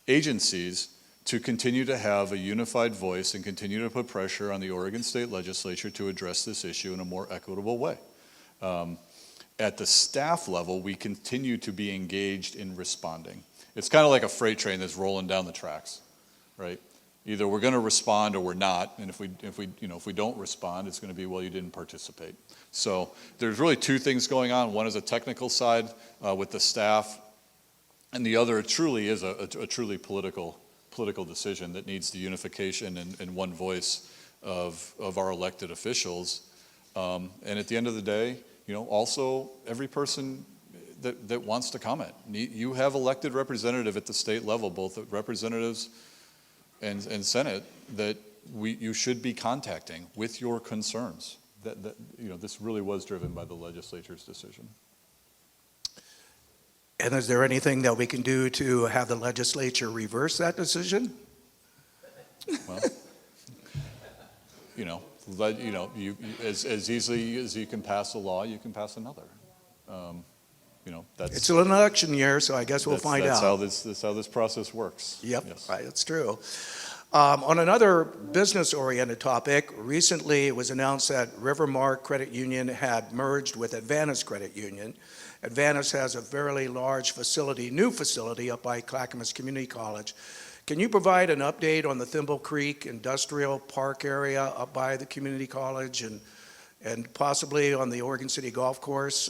agencies to continue to have a unified voice and continue to put pressure on the Oregon State Legislature to address this issue in a more equitable way. At the staff level, we continue to be engaged in responding. It's kind of like a freight train that's rolling down the tracks, right? Either we're going to respond or we're not, and if we don't respond, it's going to be, well, you didn't participate. So there's really two things going on. One is a technical side with the staff, and the other truly is a truly political decision that needs the unification and one voice of our elected officials. And at the end of the day, also every person that wants to comment. You have elected representative at the state level, both representatives and Senate, that you should be contacting with your concerns. This really was driven by the legislature's decision. And is there anything that we can do to have the legislature reverse that decision? Well, as easily as you can pass a law, you can pass another. It's an election year, so I guess we'll find out. That's how this process works. Yep, yes. Right, that's true. On another business-oriented topic, recently it was announced that Rivermark Credit Union had merged with Advantage Credit Union. Advantage has a fairly large new facility up by Clackamas Community College. Can you provide an update on the Thimble Creek Industrial Park area up by the community college and possibly on the Oregon City Golf Course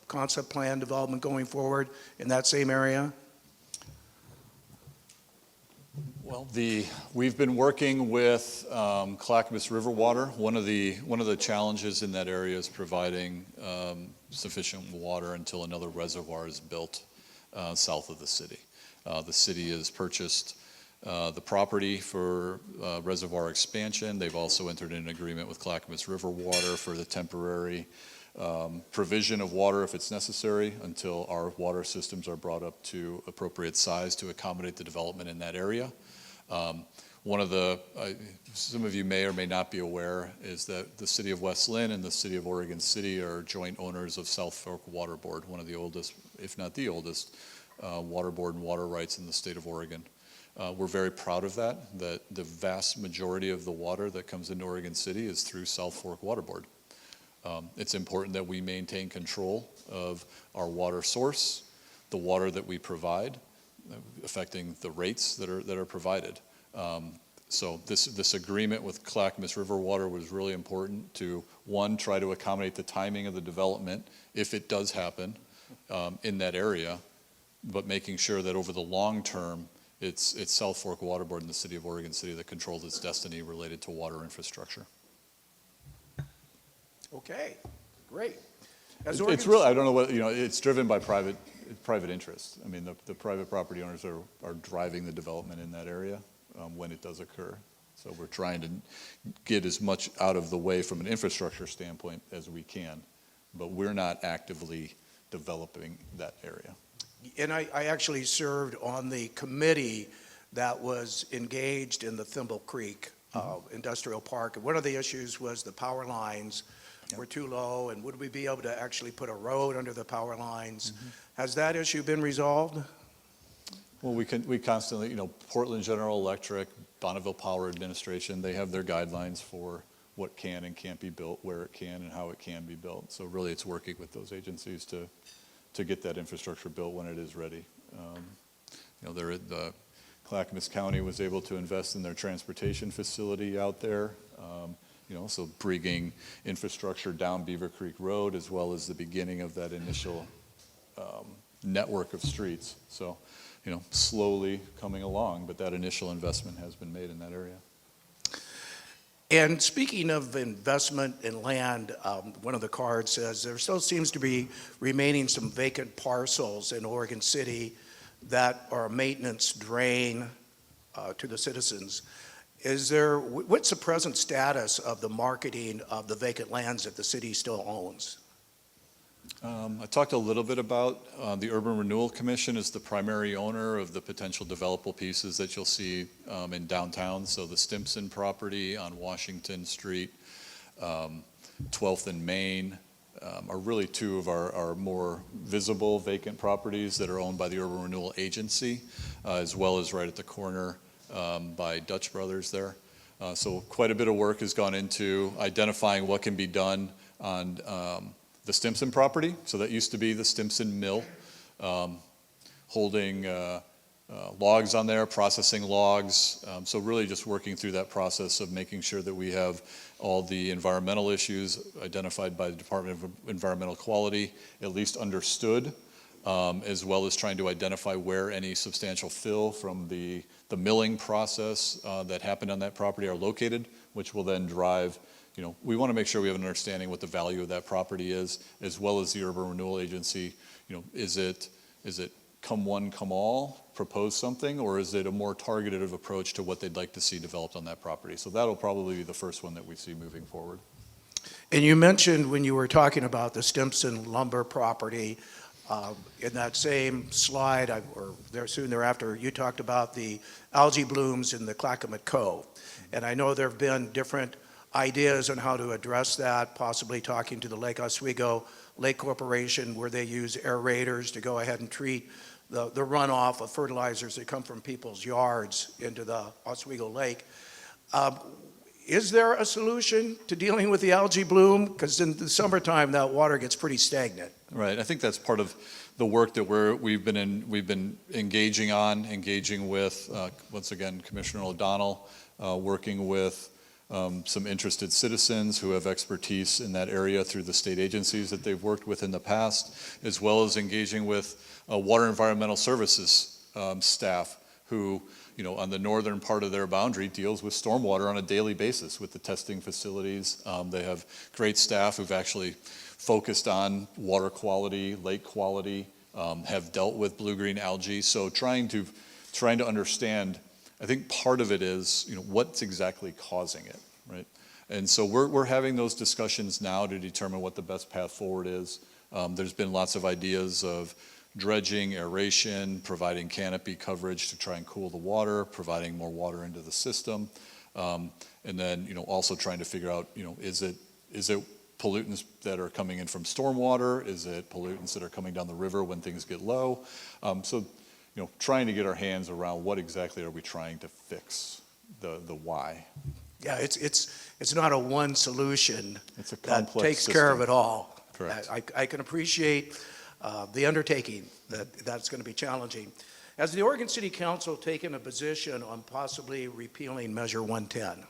concept plan development going forward in that same area? Well, we've been working with Clackamas River Water. One of the challenges in that area is providing sufficient water until another reservoir is built south of the city. The city has purchased the property for reservoir expansion. They've also entered an agreement with Clackamas River Water for the temporary provision of water if it's necessary until our water systems are brought up to appropriate size to accommodate the development in that area. One of the, some of you may or may not be aware, is that the city of West Lynn and the city of Oregon City are joint owners of South Fork Water Board, one of the oldest, if not the oldest, water board and water rights in the state of Oregon. We're very proud of that the vast majority of the water that comes into Oregon City is through South Fork Water Board. It's important that we maintain control of our water source, the water that we provide, affecting the rates that are provided. So this agreement with Clackamas River Water was really important to, one, try to accommodate the timing of the development if it does happen in that area, but making sure that over the long term, it's South Fork Water Board in the city of Oregon City that controls its destiny related to water infrastructure. Okay, great. It's really, I don't know what, it's driven by private interest. I mean, the private property owners are driving the development in that area when it does occur. So we're trying to get as much out of the way from an infrastructure standpoint as we can, but we're not actively developing that area. And I actually served on the committee that was engaged in the Thimble Creek Industrial Park. And one of the issues was the power lines were too low, and would we be able to actually put a road under the power lines? Has that issue been resolved? Well, we constantly, Portland General Electric, Bonneville Power Administration, they have their guidelines for what can and can't be built, where it can and how it can be built. So really it's working with those agencies to get that infrastructure built when it is ready. The Clackamas County was able to invest in their transportation facility out there, so bringing infrastructure down Beaver Creek Road as well as the beginning of that initial network of streets. So, slowly coming along, but that initial investment has been made in that area. And speaking of investment in land, one of the cards says there still seems to be remaining some vacant parcels in Oregon City that are a maintenance drain to the citizens. What's the present status of the marketing of the vacant lands that the city still owns? I talked a little bit about the Urban Renewal Commission is the primary owner of the potential developable pieces that you'll see in downtown. So the Stimson property on Washington Street, 12th and Main are really two of our more visible vacant properties that are owned by the Urban Renewal Agency, as well as right at the corner by Dutch Brothers there. So quite a bit of work has gone into identifying what can be done on the Stimson property. So that used to be the Stimson Mill, holding logs on there, processing logs. So really just working through that process of making sure that we have all the environmental issues identified by the Department of Environmental Quality, at least understood, as well as trying to identify where any substantial fill from the milling process that happened on that property are located, which will then drive. We want to make sure we have an understanding what the value of that property is, as well as the Urban Renewal Agency. Is it come one, come all, propose something, or is it a more targeted approach to what they'd like to see developed on that property? So that'll probably be the first one that we see moving forward. And you mentioned when you were talking about the Stimson lumber property, in that same slide, or there soon thereafter, you talked about the algae blooms in the Clackamas Cove. And I know there have been different ideas on how to address that, possibly talking to the Lake Oswego Lake Corporation, where they use aerators to go ahead and treat the runoff of fertilizers that come from people's yards into the Oswego Lake. Is there a solution to dealing with the algae bloom? Because in the summertime, that water gets pretty stagnant. Right. I think that's part of the work that we've been engaging with, once again, Commissioner O'Donnell, working with some interested citizens who have expertise in that area through the state agencies that they've worked with in the past, as well as engaging with Water Environmental Services staff who, on the northern part of their boundary deals with stormwater on a daily basis with the testing facilities. They have great staff who've actually focused on water quality, lake quality, have dealt with blue-green algae. So trying to understand, I think part of it is, what's exactly causing it, right? And so we're having those discussions now to determine what the best path forward is. There's been lots of ideas of, dredging, aeration, providing canopy coverage to try and cool the water, providing more water into the system, and then also trying to figure out is it pollutants that are coming in from stormwater? Is it pollutants that are coming down the river when things get low? So trying to get our hands around what exactly are we trying to fix, the why. Yeah, it's not a one solution It's a that complex takes system. care of it all. Correct. I can appreciate the undertaking that's going to be challenging. Has the Oregon City Council taken a position on possibly repealing Measure 110?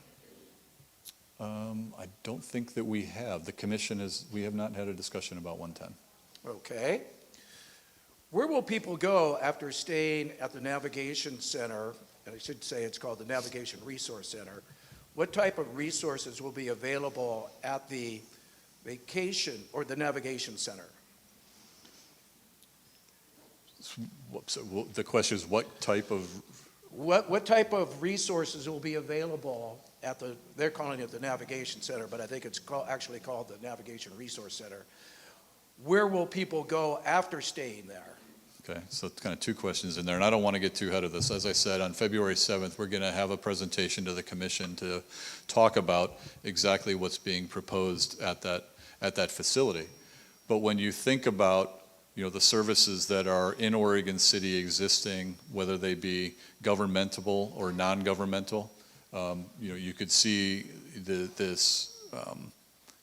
I don't think that we have. The commission we have not had a discussion about 110. Okay. Where will people go after staying at the Navigation Center? And I should say it's called the Navigation Resource Center. What type of resources will be available at the vacation or the Navigation Center? So the question is what type of... What type of resources will be available at they're calling it the Navigation Center, but I think it's actually called the Navigation Resource Center. Where will people go after staying there? Okay, so it's kind of two questions in there, and I don't want to get too ahead of this. As I said, on February 7th, we're going to have a presentation to the commission to talk about exactly what's being proposed at that facility. But when you think about the services that are in Oregon City existing, whether they be governmental or non-governmental, you could see this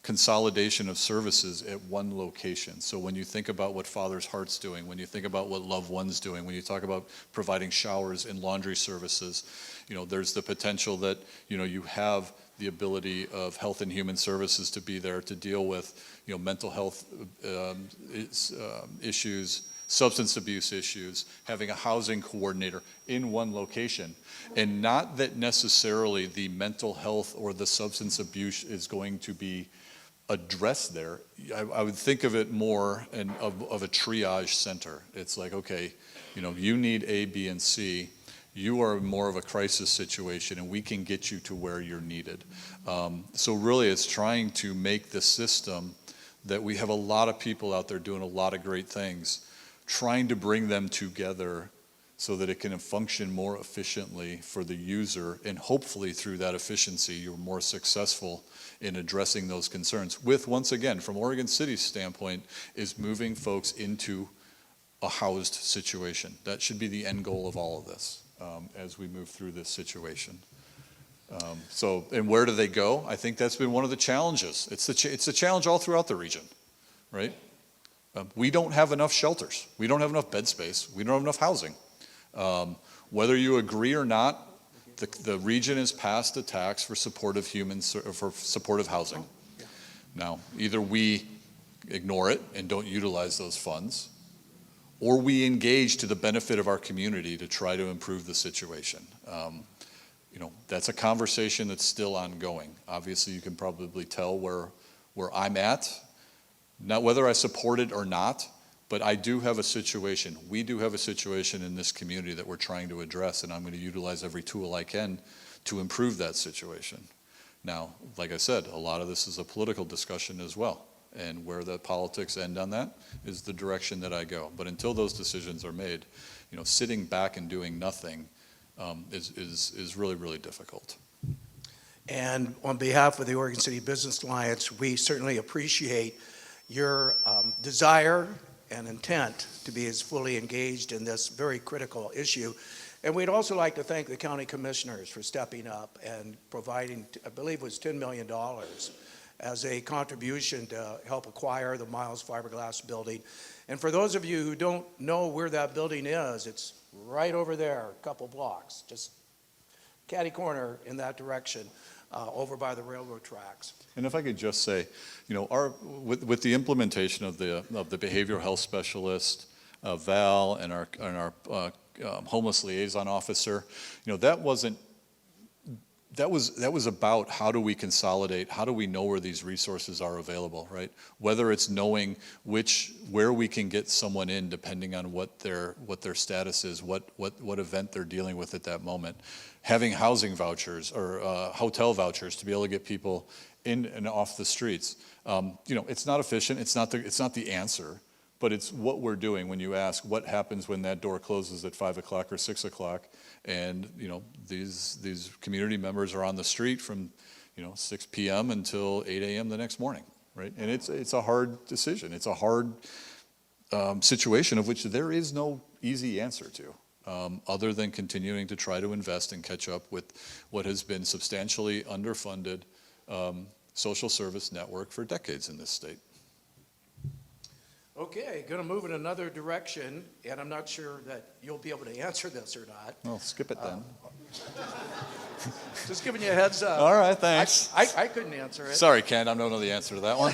consolidation of services at one location. So when you think about what Father's Heart's doing, when you think about what Love One's doing, when you talk about providing showers and laundry services, there's the potential that you have the ability of Health and Human Services to be there to deal with mental health issues, substance abuse issues, having a housing coordinator in one location. And not that necessarily the mental health or the substance abuse is going to be addressed there. I would think of it more of a triage center. It's like, okay, you need A, B, and C. You are more of a crisis situation, and we can get you to where you're needed. So really, it's trying to make the system that we have a lot of people out there doing a lot of great things, trying to bring them together so that it can function more efficiently for the user, and hopefully through that efficiency, you're more successful in addressing those concerns. With, once again, from Oregon City's standpoint, is moving folks into a housed situation. That should be the end goal of all of this. As we move through this situation. And where do they go? I think that's been one of the challenges. It's a challenge all throughout the region, right? We don't have enough shelters. We don't have enough bed space. We don't have enough housing. Whether you agree or not, the region has passed a tax for supportive housing. Now, either we ignore it and don't utilize those funds, or we engage to the benefit of our community to try to improve the situation. That's a conversation that's still ongoing. Obviously, you can probably tell where I'm at, not whether I support it or not, but I do have a situation. We do have a situation in this community that we're trying to address, and I'm going to utilize every tool I can to improve that situation. Now, like I said, a lot of this is a political discussion as well. And where the politics end on that is the direction that I go. But until those decisions are made, sitting back and doing nothing is really, really difficult. And on behalf of the Oregon City Business Alliance, we certainly appreciate your desire and intent to be as fully engaged in this very critical issue. And we'd also like to thank the county commissioners for stepping up and providing, I believe it was $10 million as a contribution to help acquire the Miles Fiberglass building. And for those of you who don't know where that building is, it's right over there, a couple blocks, just catty corner in that direction, over by the railroad tracks. And if I could just say, with the implementation of the behavioral health specialist, Val, and our homeless liaison officer, that was about how do we consolidate, how do we know where these resources are available, right? Whether it's knowing where we can get someone in depending on what their status is, what event they're dealing with at that moment. Having housing vouchers or hotel vouchers to be able to get people in and off the streets. It's not efficient, it's not the answer, but it's what we're doing when you ask what happens when that door closes at 5 o'clock or 6 o'clock, and these community members are on the street from 6 p.m. until 8 a.m. the next morning, right? And it's a hard decision. It's a hard situation of which there is no easy answer to, other than continuing to try to invest and catch up with what has been substantially underfunded social service network for decades in this state. Okay, going to move in another direction, and I'm not sure that you'll be able to answer this or not. Well, skip it then. Just giving you a heads up. All right, thanks. I couldn't answer it. Sorry, Ken, I don't know the answer to that one.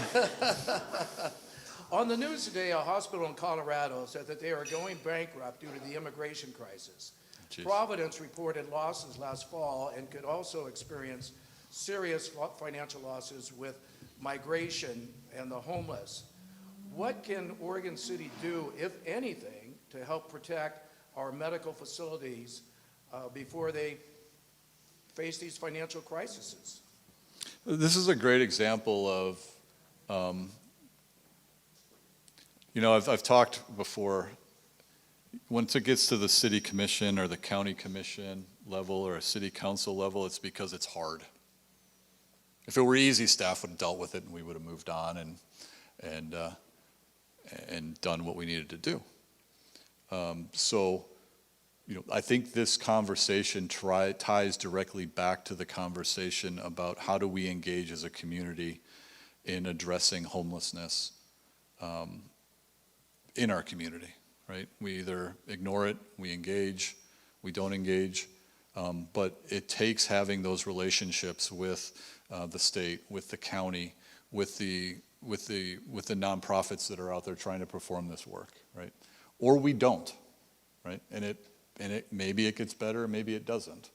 On the news today, a hospital in Colorado said that they are going bankrupt due to the immigration crisis. Jeez. Providence reported losses last fall and could also experience serious financial losses with migration and the homeless. What can Oregon City do, if anything, to help protect our medical facilities before they face these financial crises? This is a great example of, I've talked before, once it gets to the city commission or the county commission level or a city council level, it's because it's hard. If it were easy, staff would have dealt with it and we would have moved on and done what we needed to do. I think this conversation ties directly back to the conversation about how do we engage as a community in addressing homelessness in our community, right? We either ignore it, we engage, we don't engage, but it takes having those relationships with the state, with the county, with the nonprofits that are out there trying to perform this work, right? Or we don't, right? And maybe it gets better, maybe it doesn't.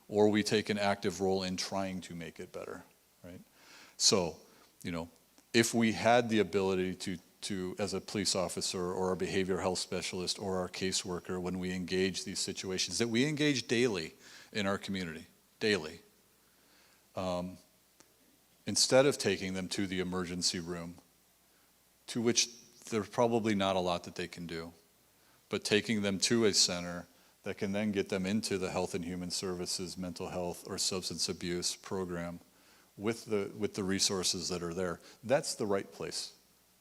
Or we take an active role in trying to make it better, right? So, if we had the ability to as a police officer or a behavioral health specialist or our caseworker, when we engage these situations, that we engage daily in our community, daily, instead of taking them to the emergency room, to which there's probably not a lot that they can do, but taking them to a center that can then get them into the Health and Human Services, mental health, or substance abuse program with the resources that are there. That's the right place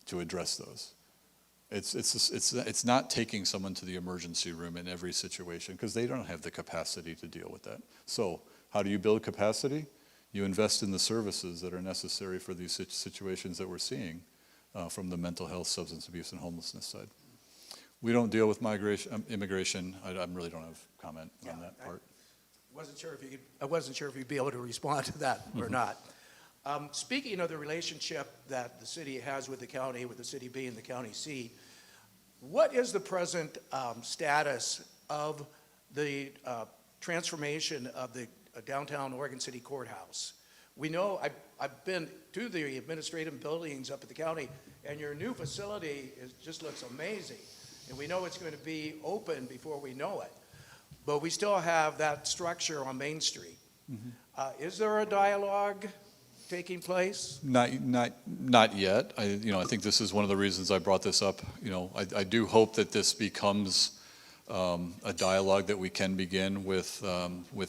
to address those. It's not taking someone to the emergency room in every situation because they don't have the capacity to deal with that. So how do you build capacity? You invest in the services that are necessary for these situations that we're seeing from the mental health, substance abuse, and homelessness side. We don't deal with immigration. I really don't have comment on that part. I wasn't sure if you'd be able to respond to that or not. Speaking of the relationship that the city has with the county, with the city being the county seat, what is the present status of the transformation of the downtown Oregon City Courthouse? We know, I've been to the administrative buildings up at the county, and your new facility just looks amazing. And we know it's going to be open before we know it. But we still have that structure on Main Street. Mm-hmm. Is there a dialogue taking place? Not yet. I think this is one of the reasons I brought this up. I do hope that this becomes a dialogue that we can begin with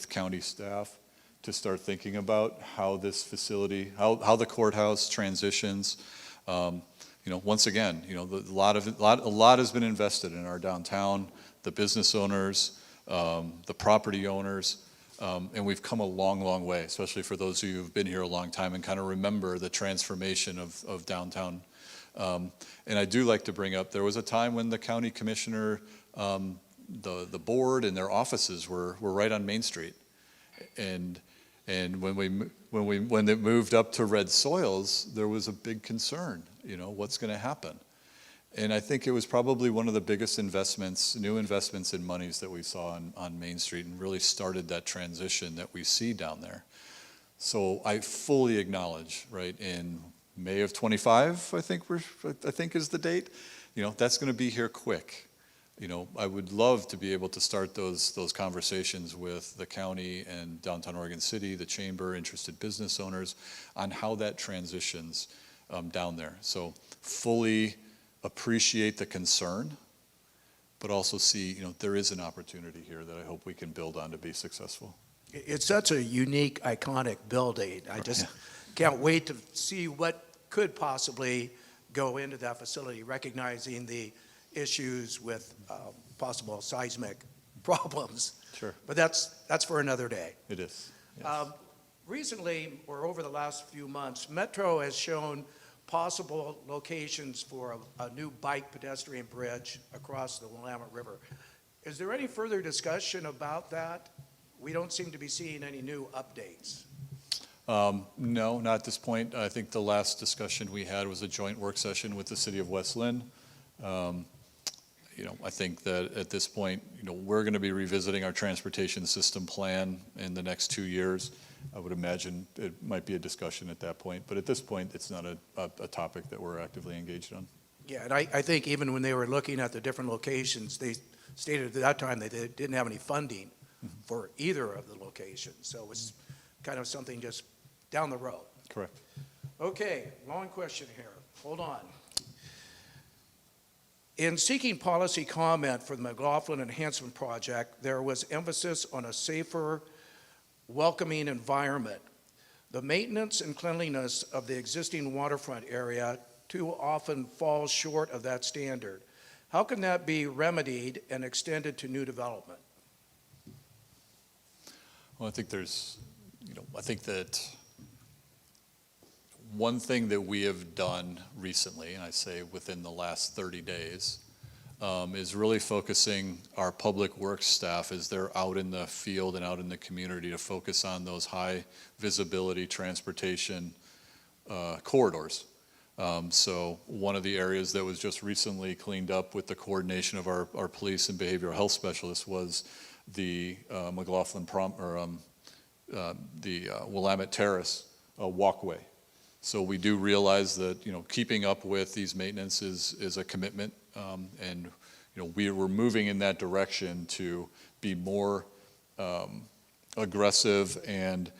county staff to start thinking about how this facility, how the courthouse transitions. Once again, a lot has been invested in our downtown, the business owners, the property owners. And we've come a long, long way, especially for those of you who've been here a long time and kind of remember the transformation of downtown. And I do like to bring up, there was a time when the county commissioner, the board and their offices were right on Main Street. And when it moved up to red soils, there was a big concern, what's going to happen? And I think it was probably one of the biggest new investments in monies that we saw on Main Street and really started that transition that we see down there. So I fully acknowledge, right, in May of 25, I think is the date, that's going to be here quick. I would love to be able to start those conversations with the county and downtown Oregon City, the chamber, interested business owners on how that transitions down there. So fully appreciate the concern, but also see, there is an opportunity here that I hope we can build on to be successful. It's such a unique, iconic building. I just can't wait to see what could possibly go into that facility, recognizing the issues with possible seismic problems. Sure. But that's for another day. It is. Yes. Recently, or over the last few months, Metro has shown possible locations for a new bike pedestrian bridge across the Willamette River. Is there any further discussion about that? We don't seem to be seeing any new updates. No, not at this point. I think the last discussion we had was a joint work session with the city of West Lynn. I think that at this point, we're going to be revisiting our transportation system plan in the next 2 years. I would imagine it might be a discussion at that point, but at this point, it's not a topic that we're actively engaged on. Yeah, and I think even when they were looking at the different locations, they stated at that time that they didn't have any funding for either of the locations. So it was kind of something just down the road. Correct. Okay, long question here. Hold on. In seeking policy comment for the McLaughlin Enhancement Project, there was emphasis on a safer, welcoming environment. The maintenance and cleanliness of the existing waterfront area too often falls short of that standard. How can that be remedied and extended to new development? Well, I think I think that one thing that we have done recently, and I say within the last 30 days, is really focusing our public works staff as they're out in the field and out in the community to focus on those high visibility transportation corridors. So one of the areas that was just recently cleaned up with the coordination of our police and behavioral health specialists was the McLaughlin the Willamette Terrace walkway. So we do realize that keeping up with these maintenance is a commitment, and we're moving in that direction to be more aggressive and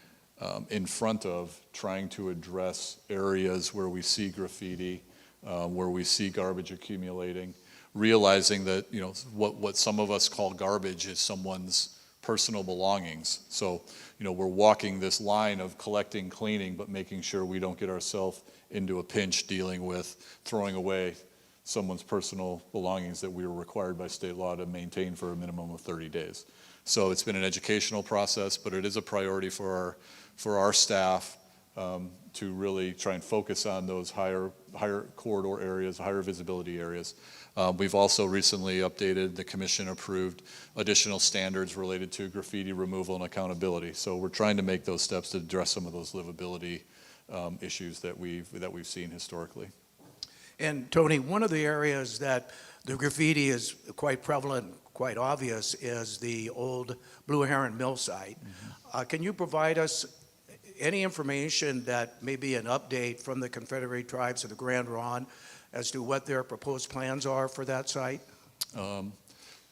in front of trying to address areas where we see graffiti, where we see garbage accumulating, realizing that what some of us call garbage is someone's personal belongings. So we're walking this line of collecting, cleaning, but making sure we don't get ourselves into a pinch dealing with throwing away someone's personal belongings that we were required by state law to maintain for a minimum of 30 days. So it's been an educational process, but it is a priority for our staff to really try and focus on those higher corridor areas, higher visibility areas. We've also recently updated, the commission approved additional standards related to graffiti removal and accountability. So we're trying to make those steps to address some of those livability issues that we've seen historically. And Tony, one of the areas that the graffiti is quite prevalent, quite obvious, is the old Blue Heron Mill site. Can you provide us any information that may be an update from the Confederate Tribes of the Grand Ronde as to what their proposed plans are for that site?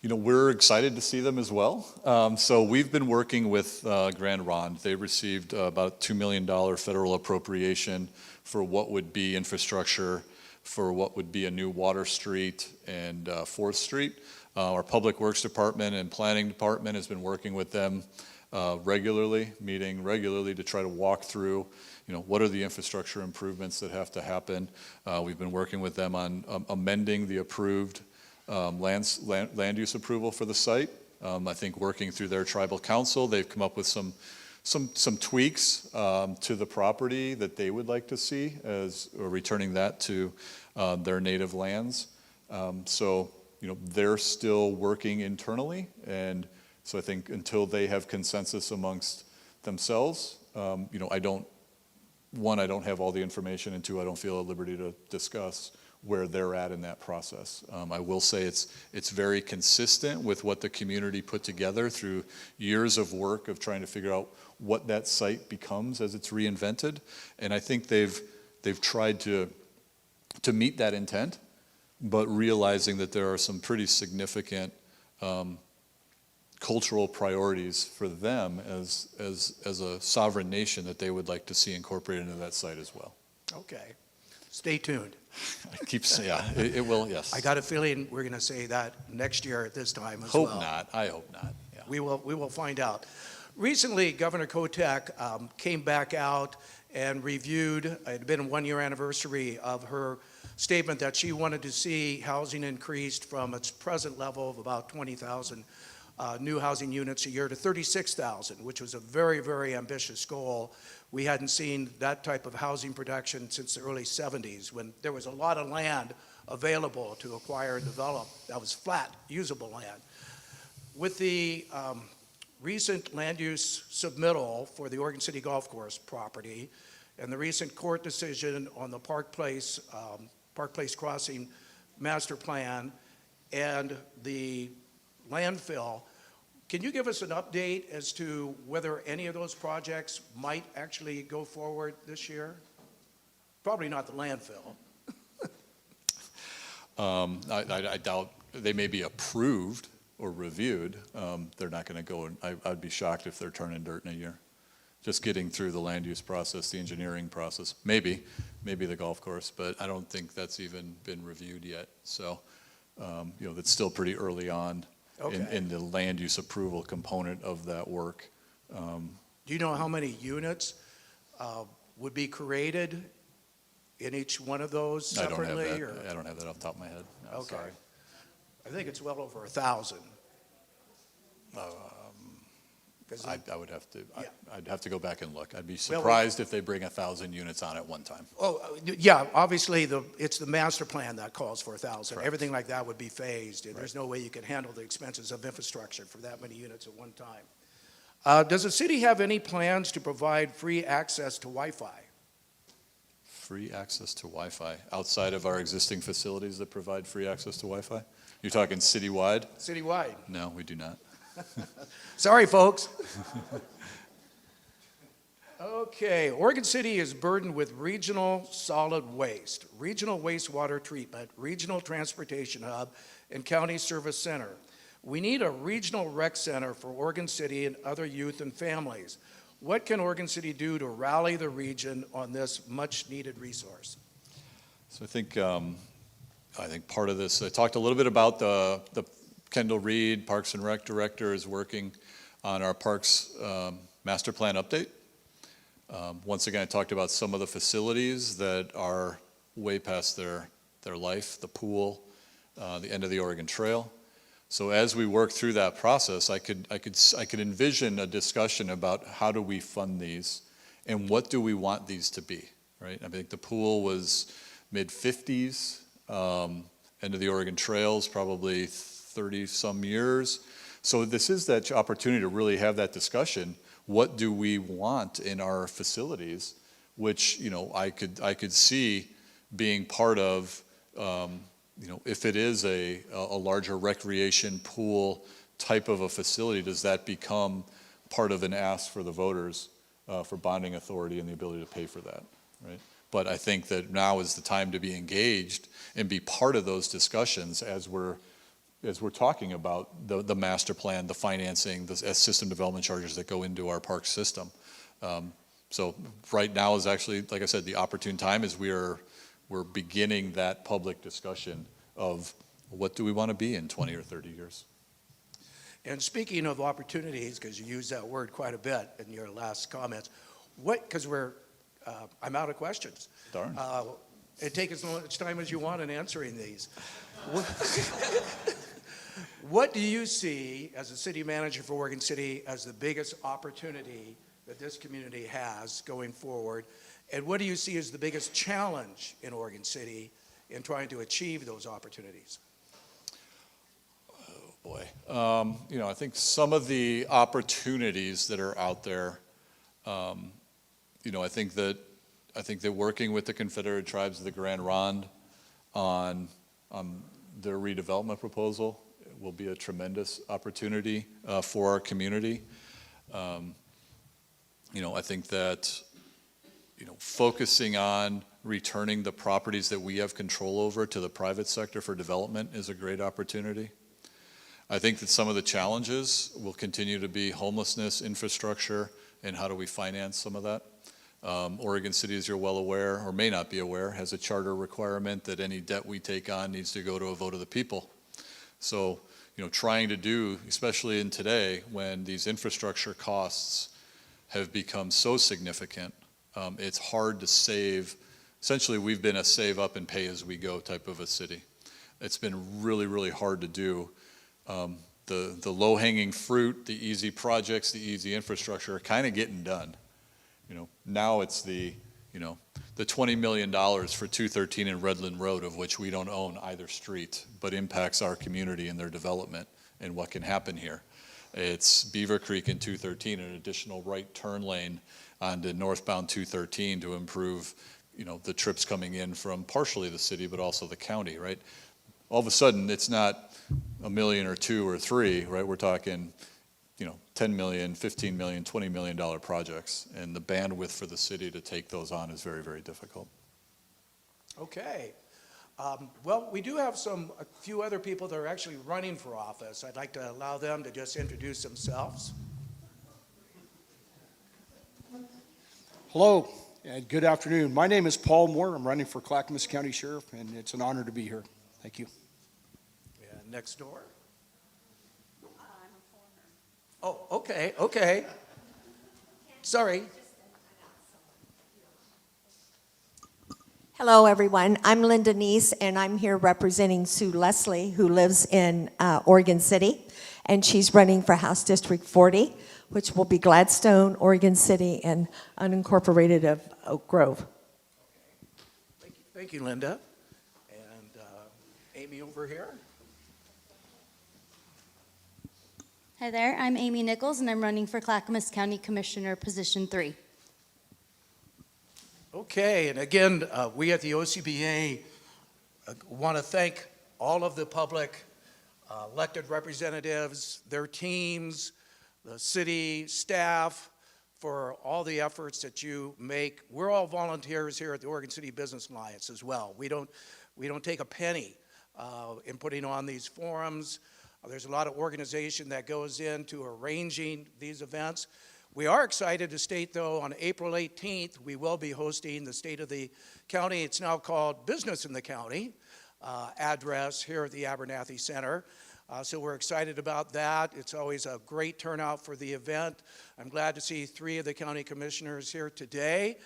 We're excited to see them as well. So we've been working with Grand Ronde. They received about $2 million federal appropriation for what would be infrastructure for what would be a new Water Street and 4th Street. Our Public Works Department and Planning Department has been working with them meeting regularly to try to walk through, what are the infrastructure improvements that have to happen. We've been working with them on amending the approved land use approval for the site. I think working through their tribal council, they've come up with some tweaks to the property that they would like to see as returning that to their native lands. So they're still working internally, and so I think until they have consensus amongst themselves, I don't have all the information, and two, I don't feel at liberty to discuss where they're at in that process. I will say it's very consistent with what the community put together through years of work of trying to figure out what that site becomes as it's reinvented, and I think they've tried to meet that intent, but realizing that there are some pretty significant cultural priorities for them as a sovereign nation that they would like to see incorporated into that site as well. Okay. Stay tuned. I keep saying, yeah, it will, yes. I got a feeling we're going to say that next year at this time as well. Hope not. I hope not. Yeah. We will find out. Recently, Governor Kotek came back out and reviewed, it had been a one-year anniversary of her statement that she wanted to see housing increased from its present level of about 20,000 new housing units a year to 36,000, which was a very, very ambitious goal. We hadn't seen that type of housing production since the early 70s, when there was a lot of land available to acquire and develop that was flat, usable land. With the recent land use submittal for the Oregon City Golf Course property and the recent court decision on the Park Place Crossing master plan and the landfill, can you give us an update as to whether any of those projects might actually go forward this year? Probably not the landfill. I doubt they may be approved or reviewed. They're not going to go, I'd be shocked if they're turning dirt in a year. Just getting through the land use process, the engineering process, maybe the golf course, but I don't think that's even been reviewed yet. So, that's still pretty early on in the land use approval component of that work. Do you know how many units would be created in each one of those separately? I don't have that off the top of my head. No, Okay. Sorry. I think it's well over 1,000. I would have to. Yeah. I'd have to go back and look. I'd be surprised if they bring 1,000 units on at one time. Oh, yeah, obviously, it's the master plan that calls for 1,000. Correct. Everything like that would be phased, and Right. there's no way you can handle the expenses of infrastructure for that many units at one time. Does the city have any plans to provide free access to Wi-Fi? Free access to Wi-Fi outside of our existing facilities that provide free access to Wi-Fi? You're talking citywide? Citywide? No, we do not. Sorry, folks. Okay, Oregon City is burdened with regional solid waste, regional wastewater treatment, regional transportation hub, and county service center. We need a regional rec center for Oregon City and other youth and families. What can Oregon City do to rally the region on this much-needed resource? So I think part of this, I talked a little bit about the Kendall Reed, Parks and Rec Director, is working on our Parks Master Plan update. Once again, I talked about some of the facilities that are way past their life, the pool, the end of the Oregon Trail. So as we work through that process, I could envision a discussion about how do we fund these and what do we want these to be, right? I think the pool was mid-50s, end of the Oregon Trails, probably 30-some years. So this is that opportunity to really have that discussion. What do we want in our facilities? Which, I could see being part of, if it is a larger recreation pool type of a facility, does that become part of an ask for the voters for bonding authority and the ability to pay for that, right? But I think that now is the time to be engaged and be part of those discussions as we're talking about the master plan, the financing, the system development charges that go into our park system. So right now is actually, like I said, the opportune time is we're beginning that public discussion of what do we want to be in 20 or 30 years. And speaking of opportunities, because you used that word quite a bit in your last comments, because I'm out of questions. Darn. Take as much time as you want in answering these. What do you see as a city manager for Oregon City as the biggest opportunity that this community has going forward? And what do you see as the biggest challenge in Oregon City in trying to achieve those opportunities? Oh boy. I think some of the opportunities that are out there, I think that working with the Confederated Tribes of the Grand Ronde on their redevelopment proposal will be a tremendous opportunity for our community. I think that focusing on returning the properties that we have control over to the private sector for development is a great opportunity. I think that some of the challenges will continue to be homelessness, infrastructure, and how do we finance some of that. Oregon City, as you're well aware, or may not be aware, has a charter requirement that any debt we take on needs to go to a vote of the people. So, trying to do, especially in today, when these infrastructure costs have become so significant, it's hard to save. Essentially, we've been a save up and pay as we go type of a city. It's been really, really hard to do. The low-hanging fruit, the easy projects, the easy infrastructure are kind of getting done. Now it's the $20 million for 213 and Redland Road, of which we don't own either street, but impacts our community and their development and what can happen here. It's Beaver Creek and 213, an additional right turn lane onto northbound 213 to improve, the trips coming in from partially the city, but also the county, right? All of a sudden, it's not $1 million or $2 or $3, right? We're talking, $10 million, $15 million, $20 million projects, and the bandwidth for the city to take those on is very, very difficult. Okay. Well, we do have a few other people that are actually running for office. I'd like to allow them to just introduce themselves. Hello, and good afternoon. My name is Paul Moore. I'm running for Clackamas County Sheriff, and it's an honor to be here. Thank you. And next door. Oh, okay. Sorry. Hello, everyone. I'm Linda Neese, and I'm here representing Sue Leslie, who lives in Oregon City, and she's running for House District 40, which will be Gladstone, Oregon City, and unincorporated of Oak Grove. Thank you, Linda. And Amy over here. Hi there, I'm Amy Nichols, and I'm running for Clackamas County Commissioner, Position 3. Okay, and again, we at the OCBA want to thank all of the public elected representatives, their teams, the city staff, for all the efforts that you make. We're all volunteers here at the Oregon City Business Alliance as well. We don't take a penny in putting on these forums. There's a lot of organization that goes into arranging these events. We are excited to state, though, on April 18th, we will be hosting the State of the County. It's now called Business in the County address here at the Abernathy Center. So we're excited about that. It's always a great turnout for the event. I'm glad to see 3 of the county commissioners here today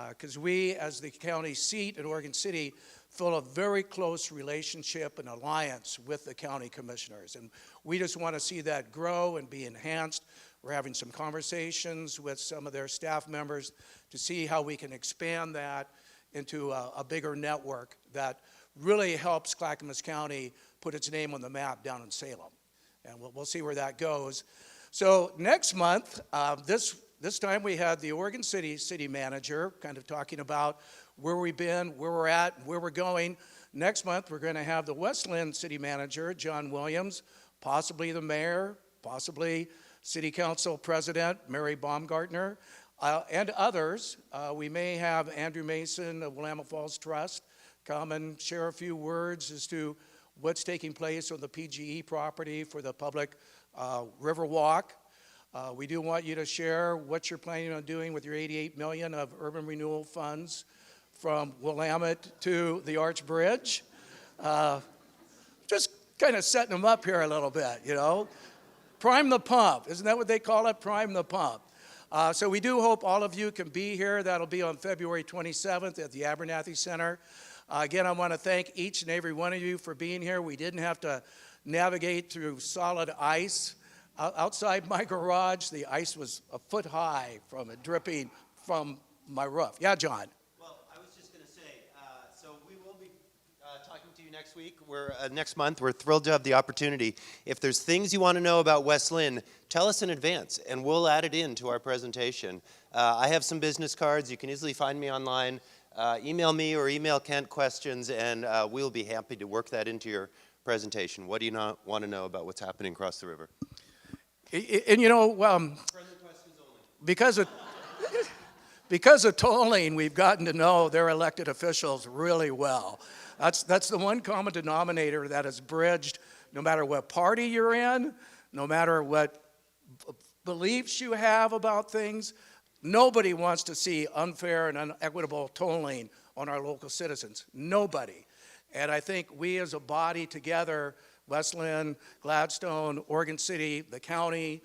because we, as the county seat in Oregon City, feel a very close relationship and alliance with the county commissioners. And we just want to see that grow and be enhanced. We're having some conversations with some of their staff members to see how we can expand that into a bigger network that really helps Clackamas County put its name on the map down in Salem. And we'll see where that goes. So next month, this time we had the Oregon City Manager kind of talking about where we've been, where we're at, where we're going. Next month, we're going to have the Westland City Manager, John Williams, possibly the Mayor, possibly City Council President, Mary Baumgartner, and others. We may have Andrew Mason of Willamette Falls Trust come and share a few words as to what's taking place on the PGE property for the public river walk. We do want you to share what you're planning on doing with your $88 million of Urban Renewal funds from Willamette to the Arch Bridge. Just kind of setting them up here a little bit, Prime the pump. Isn't that what they call it? Prime the pump. So we do hope all of you can be here. That'll be on February 27th at the Abernathy Center. Again, I want to thank each and every one of you for being here. We didn't have to navigate through solid ice. Outside my garage, the ice was a foot high from it dripping from my roof. Yeah, John. Next week, next month, we're thrilled to have the opportunity. If there's things you want to know about West Lynn, tell us in advance, and we'll add it into our presentation. I have some business cards. You can easily find me online. Email me or email Kent questions, and we'll be happy to work that into your presentation. What do you want to know about what's happening across the river? And because of tolling, we've gotten to know their elected officials really well. That's the one common denominator that is bridged no matter what party you're in, no matter what beliefs you have about things. Nobody wants to see unfair and unequitable tolling on our local citizens. Nobody. And I think we as a body together, West Linn, Gladstone, Oregon City, the county,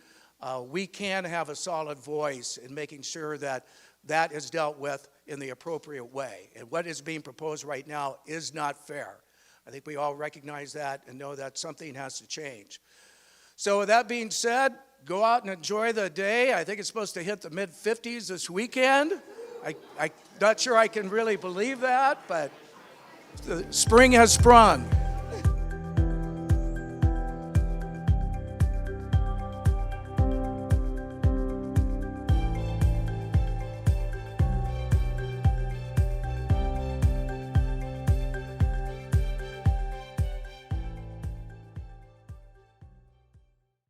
we can have a solid voice in making sure that that is dealt with in the appropriate way. And what is being proposed right now is not fair. I think we all recognize that and know that something has to change. So with that being said, go out and enjoy the day. I think it's supposed to hit the mid-50s this weekend. I'm not sure I can really believe that, but the spring has sprung.